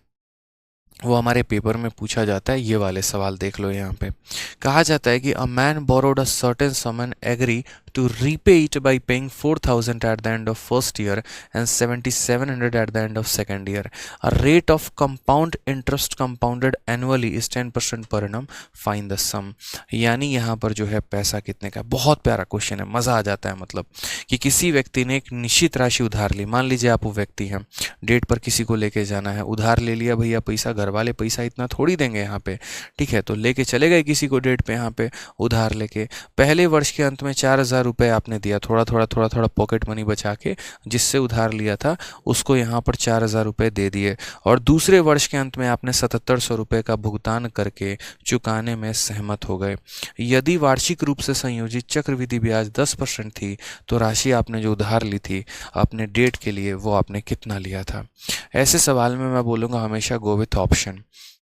Speaker 1: वो हमारे पेपर में पूछा जाता है। ये वाले सवाल देख लो, यहाँ पे कहा जाता है कि a man borrowed a certain sum and agree to repay it by paying 4,000 at the end of first year and 7,700 at the end of second year. A rate of compound interest compounded annually is 10% per annum, find the सम। यानी यहाँ पर जो है पैसा कितने का, बहुत प्यारा क्वेश्चन है, मज़ा आ जाता है। मतलब कि किसी व्यक्ति ने एक निश्चित राशि उधार ली, मान लीजिए आप वो व्यक्ति हैं, डेट पर किसी को लेके जाना है, उधार ले लिया भैया पैसा, घर वाले पैसा इतना थोड़ी देंगे यहाँ पे। ठीक है, तो लेके चले गए किसी को डेट पे यहाँ पे उधार लेके। पहले वर्ष के अंत में 4,000 रुपये आपने दिया, थोड़ा थोड़ा पॉकेट मनी बचा के, जिससे उधार लिया था उसको यहाँ पर 4,000 रुपये दे दिए, और दूसरे वर्ष के अंत में आपने 7,700 रुपये का भुगतान करके चुकाने में सहमत हो गए। यदि वार्षिक रूप से संयोजित चक्रवृद्धि ब्याज 10% थी, तो राशि आपने जो उधार ली थी अपने डेट के लिए वो आपने कितना लिया था। ऐसे सवाल में मैं बोलूँगा हमेशा गो विथ ऑप्शन।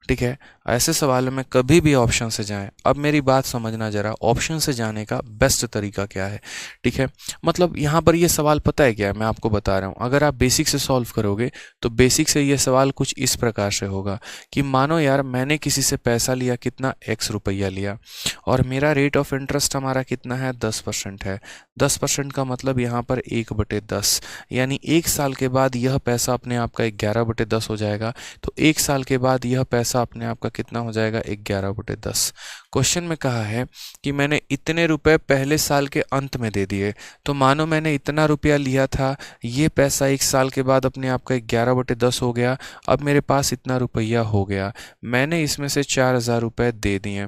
Speaker 1: ठीक है, ऐसे सवालों में कभी भी ऑप्शन से जाएं। अब मेरी बात समझना जरा, ऑप्शन से जाने का बेस्ट तरीका क्या है। ठीक है, मतलब यहाँ पर ये सवाल पता है क्या है, मैं आपको बता रहा हूँ। अगर आप बेसिक से सॉल्व करोगे तो बेसिक से ये सवाल कुछ इस प्रकार से होगा कि मानो यार मैंने किसी से पैसा लिया, कितना x रुपया लिया, और मेरा रेट ऑफ इंटरेस्ट हमारा कितना है, 10% है। 10% का मतलब यहाँ पर 1/10, यानी 1 साल के बाद यह पैसा अपने आप का 11/10 हो जाएगा। तो 1 साल के बाद यह पैसा अपने आप का कितना हो जाएगा, 11/10। क्वेश्चन में कहा है कि मैंने इतने रुपए पहले साल के अंत में दे दिए, तो मानो मैंने इतना रुपया लिया था, ये पैसा 1 साल के बाद अपने आप का 11/10 हो गया। अब मेरे पास इतना रुपया हो गया, मैंने इसमें से 4,000 रुपये दे दिए।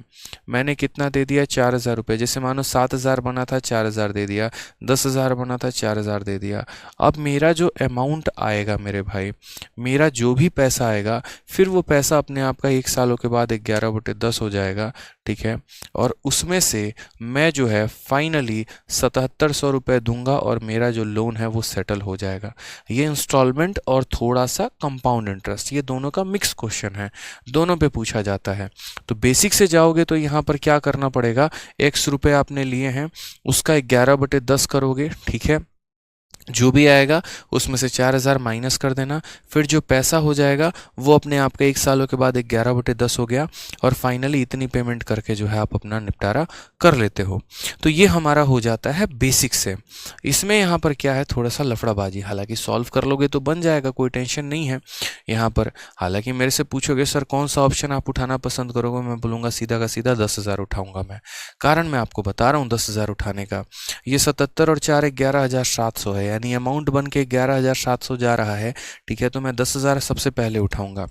Speaker 1: मैंने कितना दे दिया, 4,000 रुपये। जैसे मानो 7,000 बना था, 4,000 दे दिया, 10,000 बना था, 4,000 दे दिया। अब मेरा जो अमाउंट आएगा मेरे भाई, मेरा जो भी पैसा आएगा, फिर वो पैसा अपने आप आपका 1 सालों के बाद 11/10 हो जाएगा, ठीक है। और उसमें से मैं जो है फाइनली 7700 रुपये दूंगा और मेरा जो लोन है वो सेटल हो जाएगा। ये इंस्टॉलमेंट और थोड़ा सा कंपाउंड इंटरेस्ट, ये दोनों का मिक्स क्वेश्चन है, दोनों पे पूछा जाता है। तो बेसिक से जाओगे तो यहाँ पर क्या करना पड़ेगा, x रुपये आपने लिए हैं, उसका 11/10 करोगे, ठीक है। जो भी आएगा उसमें से 4000 माइनस कर देना, फिर जो पैसा हो जाएगा वो अपने आप का 1 सालों के बाद 11/10 हो गया, और फाइनली इतनी पेमेंट करके जो है आप अपना निपटारा कर लेते हो। तो ये हमारा हो जाता है बेसिक से। इसमें यहाँ पर क्या है, थोड़ा सा लफड़ाबाजी, हालांकि सॉल्व कर लोगे तो बन जाएगा, कोई टेंशन नहीं है यहाँ पर। हालांकि मेरे से पूछोगे सर कौन सा ऑप्शन आप उठाना पसंद करोगे, मैं बोलूँगा सीधा का सीधा 10,000 उठाऊंगा मैं। कारण मैं आपको बता रहा हूँ 10,000 उठाने का, ये 77 और 4 11,700 है, यानी अमाउंट बन के 11,700 जा रहा है, ठीक है। तो मैं 10,000 सबसे पहले उठाऊंगा,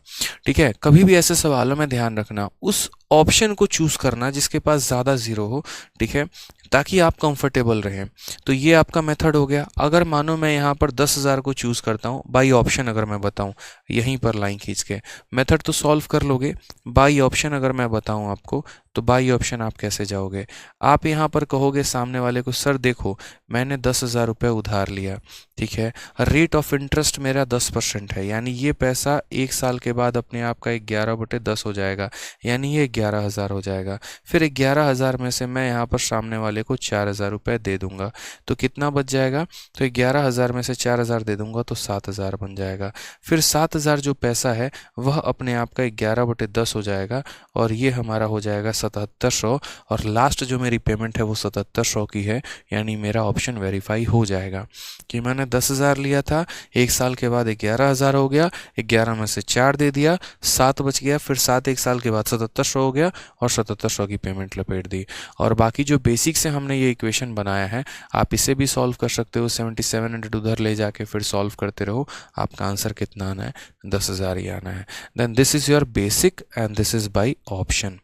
Speaker 1: ठीक है। कभी भी ऐसे सवालों में ध्यान रखना, उस ऑप्शन को चूज करना जिसके पास ज़्यादा जीरो हो, ठीक है, ताकि आप कंफर्टेबल रहें। तो ये आपका मेथड हो गया। अगर मानो मैं यहाँ पर 10,000 को चूज करता हूँ बाई ऑप्शन, अगर मैं बताऊँ यहीं पर लाइन खींच के, मेथड तो सॉल्व कर लोगे, बाई ऑप्शन अगर मैं बताऊँ आपको, तो बाई ऑप्शन आप कैसे जाओगे, आप यहाँ पर कहोगे सामने वाले को सर देखो मैंने 10,000 रुपये उधार लिया, ठीक है, रेट ऑफ इंटरेस्ट मेरा 10% है, यानी ये पैसा 1 साल के बाद अपने आप का 11/10 हो जाएगा, यानी ये 11,000 हो जाएगा। फिर 11,000 में से मैं यहाँ पर सामने वाले को 4,000 रुपये दे दूंगा, तो कितना बच जाएगा, तो 11,000 में से 4,000 दे दूंगा तो 7,000 बन जाएगा। फिर 7,000 जो पैसा है वह अपने आप का 11/10 हो जाएगा, और ये हमारा हो जाएगा 7700, और लास्ट जो मेरी पेमेंट है वो 7700 की है, यानी मेरा ऑप्शन वेरीफाई हो जाएगा कि मैंने 10,000 लिया था, 1 साल के बाद 11,000 हो गया, 11 में से 4 दे दिया, 7 बच गया, फिर 7 1 साल के बाद 7700 हो गया, और 7700 की पेमेंट लपेट दी। और बाकी जो बेसिक से हमने ये इक्वेशन बनाया है, आप इसे भी सॉल्व कर सकते हो, 7700 उधर ले जाके फिर सॉल्व करते रहो, आपका आंसर कितना आना है, 10,000 ही आना है। Then this is your basic and this is by option,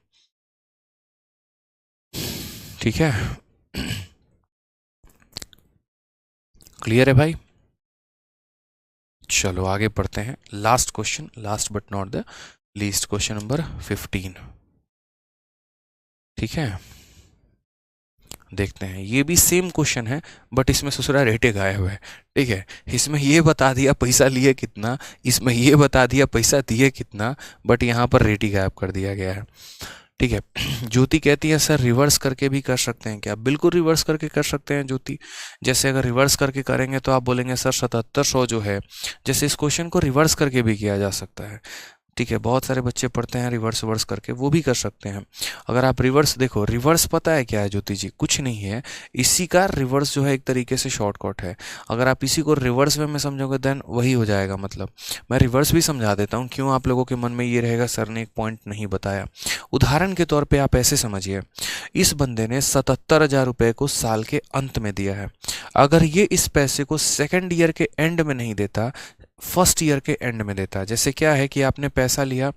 Speaker 1: ठीक है। क्लियर है भाई? चलो आगे बढ़ते हैं। Last question, last but not the least, question number 15, ठीक है। देखते हैं, ये भी सेम क्वेश्चन है बट इसमें ससुरा रेटे गायब है, ठीक है। इसमें ये बता दिया पैसा लिए कितना, इसमें ये बता दिया पैसा दिए कितना, बट यहाँ पर रेट ही गायब कर दिया गया है, ठीक है। ज्योति कहती है सर रिवर्स करके भी कर सकते हैं क्या? बिल्कुल रिवर्स करके कर सकते हैं ज्योति। जैसे अगर रिवर्स करके करेंगे तो आप बोलेंगे सर 7700 जो है, जैसे इस क्वेश्चन को रिवर्स करके भी किया जा सकता है, ठीक है। बहुत सारे बच्चे पढ़ते हैं रिवर्स वर्स करके, वो भी कर सकते हैं। अगर आप रिवर्स देखो, रिवर्स पता है क्या है ज्योति जी? कुछ नहीं है, इसी का रिवर्स जो है एक तरीके से शॉर्टकट है। अगर आप इसी को रिवर्स वे में समझोगे देन वही हो जाएगा। मतलब मैं रिवर्स भी समझा देता हूँ, क्यों आप लोगों के मन में ये रहेगा सर ने एक पॉइंट नहीं बताया। उदाहरण के तौर पर आप ऐसे समझिए, इस बंदे ने 77,000 रुपये को साल के अंत में दिया है। अगर ये इस पैसे को सेकेंड ईयर के एंड में नहीं देता, फर्स्ट ईयर के एंड में देता है, जैसे क्या है कि आपने पैसा लिया,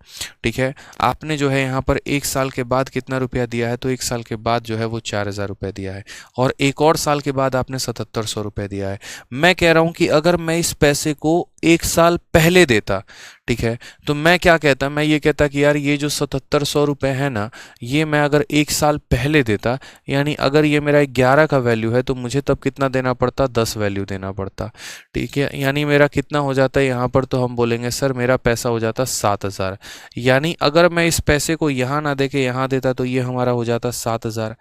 Speaker 1: ठीक है, आपने जो है यहाँ पर 1 साल के बाद कितना रुपया दिया है, तो 1 साल के बाद जो है वो 4,000 रुपये दिया है, और एक और साल के बाद आपने 7700 रुपये दिया है। मैं कह रहा हूँ कि अगर मैं इस पैसे को 1 साल पहले देता, ठीक है, तो मैं क्या कहता, मैं ये कहता कि यार ये जो 7700 रुपये है ना, ये मैं अगर 1 साल पहले देता, यानी अगर ये मेरा 11 का वैल्यू है तो मुझे तब कितना देना पड़ता, 10 वैल्यू देना पड़ता, ठीक है। यानी मेरा कितना हो जाता है यहाँ पर, तो हम बोलेंगे सर मेरा पैसा हो जाता 7,000। यानी अगर मैं इस पैसे को यहाँ ना दे के यहाँ देता तो ये हमारा हो जाता 7,000।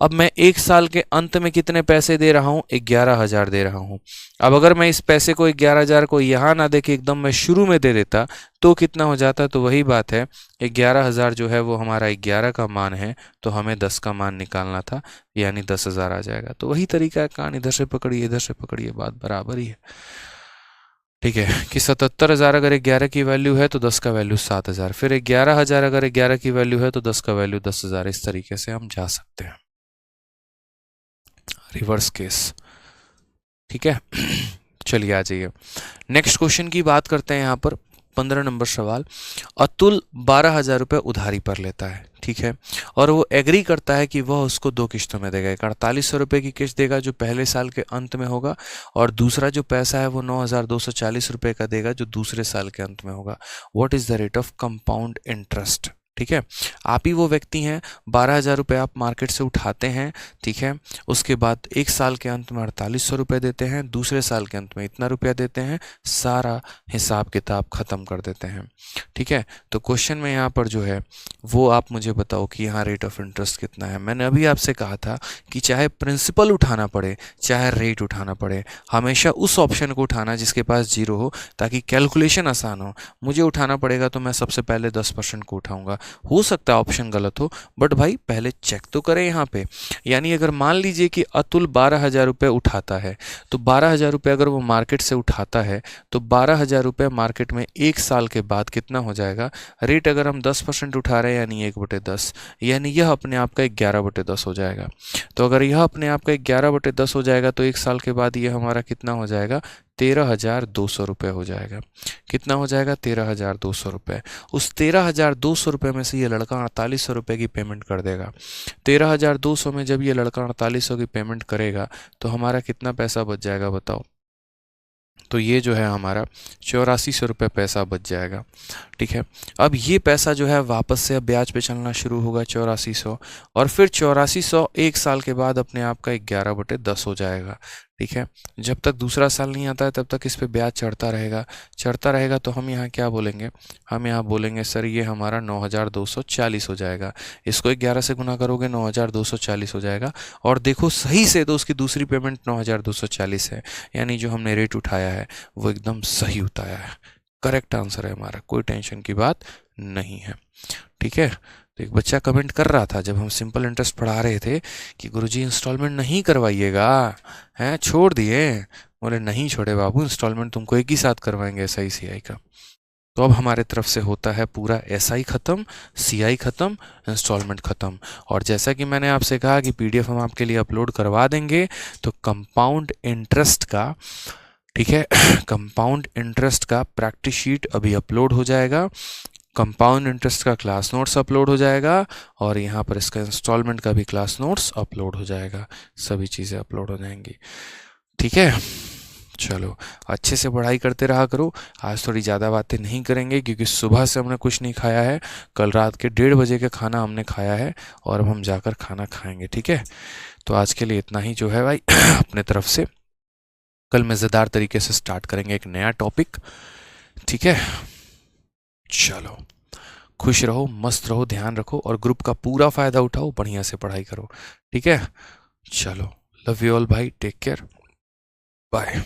Speaker 1: अब मैं 1 साल के अंत में कितने पैसे दे रहा हूँ, 11,000 दे रहा हूँ। अब अगर मैं इस पैसे को 11,000 को यहाँ ना दे के एकदम मैं शुरू में दे देता तो कितना हो जाता, तो वही बात है, 11,000 जो है वो हमारा 11 का मान है, तो हमें 10 का मान निकालना था, यानी 10,000 आ जाएगा। तो वही तरीका है, कान इधर से पकड़िए इधर से पकड़िए, बात बराबर ही है, ठीक है। कि 77,000 अगर 11 की वैल्यू है तो 10 का वैल्यू 7,000, फिर 11,000 अगर 11 की वैल्यू है तो 10 का वैल्यू 10,000। इस तरीके से हम जा सकते हैं, रिवर्स केस, ठीक है। चलिए आ जाइए, नेक्स्ट क्वेश्चन की बात करते हैं। यहाँ पर 15 नंबर सवाल, अतुल 12,000 रुपये उधारी पर लेता है, ठीक है, और वो एग्री करता है कि वह उसको 2 किश्तों में देगा। 4800 रुपये की किस्त देगा जो पहले साल के अंत में होगा, और दूसरा जो पैसा है वो 9240 रुपये का देगा जो दूसरे साल के अंत में होगा। What is the rate of compound interest? ठीक है, आप ही वो व्यक्ति हैं, 12,000 रुपये आप मार्केट से उठाते हैं, ठीक है, उसके बाद एक साल के अंत में 4800 रुपये देते हैं, दूसरे साल के अंत में इतना रुपया देते हैं, सारा हिसाब किताब ख़त्म कर देते हैं। ठीक है, तो क्वेश्चन में यहाँ पर जो है वो आप मुझे बताओ कि यहाँ रेट ऑफ इंटरेस्ट कितना है। मैंने अभी आपसे कहा था कि चाहे प्रिंसिपल उठाना पड़े चाहे रेट उठाना पड़े, हमेशा उस ऑप्शन को उठाना जिसके पास 0 हो, ताकि कैलकुलेशन आसान हो। मुझे उठाना पड़ेगा तो मैं सबसे पहले 10% को उठाऊंगा। हो सकता है ऑप्शन गलत हो, बट भाई पहले चेक तो करें यहाँ पे। यानी अगर मान लीजिए कि अतुल 12,000 रुपये उठाता है, तो 12,000 रुपये अगर वो मार्केट से उठाता है तो 12,000 रुपये मार्केट में एक साल के बाद कितना हो जाएगा? रेट अगर हम 10% उठा रहे हैं यानी 1/10, यानी यह अपने आप का 11/10 हो जाएगा। तो अगर यह अपने आप का 11/10 हो जाएगा तो एक साल के बाद ये हमारा कितना हो जाएगा? 13,200 रुपये हो जाएगा। कितना हो जाएगा? 13,200 रुपये। उस 13,200 रुपये में से ये लड़का 4800 रुपये की पेमेंट कर देगा। 13,200 में जब ये लड़का 4800 की पेमेंट करेगा तो हमारा कितना पैसा बच जाएगा बताओ? तो ये जो है हमारा 8400 रुपये पैसा बच जाएगा। ठीक है, अब ये पैसा जो है वापस से अब ब्याज पे चलना शुरू होगा 8400, और फिर 8400 एक साल के बाद अपने आप का 11/10 हो जाएगा। ठीक है, जब तक दूसरा साल नहीं आता है तब तक इस पे ब्याज चढ़ता रहेगा। तो हम यहाँ क्या बोलेंगे? हम यहाँ बोलेंगे सर ये हमारा 9240 हो जाएगा। इसको 11 से गुना करोगे 9240 हो जाएगा। और देखो सही से तो उसकी दूसरी पेमेंट 9240 है, यानी जो हमने रेट उठाया है वो एकदम सही उठाया है। करेक्ट आंसर है हमारा, कोई टेंशन की बात नहीं है। ठीक है, तो एक बच्चा कमेंट कर रहा था जब हम सिंपल इंटरेस्ट पढ़ा रहे थे कि गुरुजी इंस्टॉलमेंट नहीं करवाइएगा, हैं छोड़ दिए। बोले नहीं छोड़े बाबू, इंस्टॉलमेंट तुमको एक ही साथ करवाएंगे SI CI का। तो अब हमारे तरफ से होता है पूरा SI खत्म, CI खत्म, इंस्टॉलमेंट खत्म। और जैसा कि मैंने आपसे कहा कि PDF हम आपके लिए अपलोड करवा देंगे, तो कंपाउंड इंटरेस्ट का, ठीक है, कंपाउंड इंटरेस्ट का प्रैक्टिस शीट अभी अपलोड हो जाएगा, कंपाउंड इंटरेस्ट का क्लास नोट्स अपलोड हो जाएगा, और यहाँ पर इसका इंस्टॉलमेंट का भी क्लास नोट्स अपलोड हो जाएगा। सभी चीज़ें अपलोड हो जाएंगी। ठीक है, चलो अच्छे से पढ़ाई करते रहा करो। आज थोड़ी ज़्यादा बातें नहीं करेंगे क्योंकि सुबह से हमने कुछ नहीं खाया है। कल रात के 1:30 बजे का खाना हमने खाया है और अब हम जाकर खाना खाएंगे। ठीक है, तो आज के लिए इतना ही जो है भाई अपने तरफ से। कल मज़ेदार तरीके से स्टार्ट करेंगे एक नया टॉपिक। ठीक है, चलो खुश रहो, मस्त रहो, ध्यान रखो और ग्रुप का पूरा फ़ायदा उठाओ, बढ़िया से पढ़ाई करो। ठीक है, चलो लव यू ऑल भाई, टेक केयर, बाय।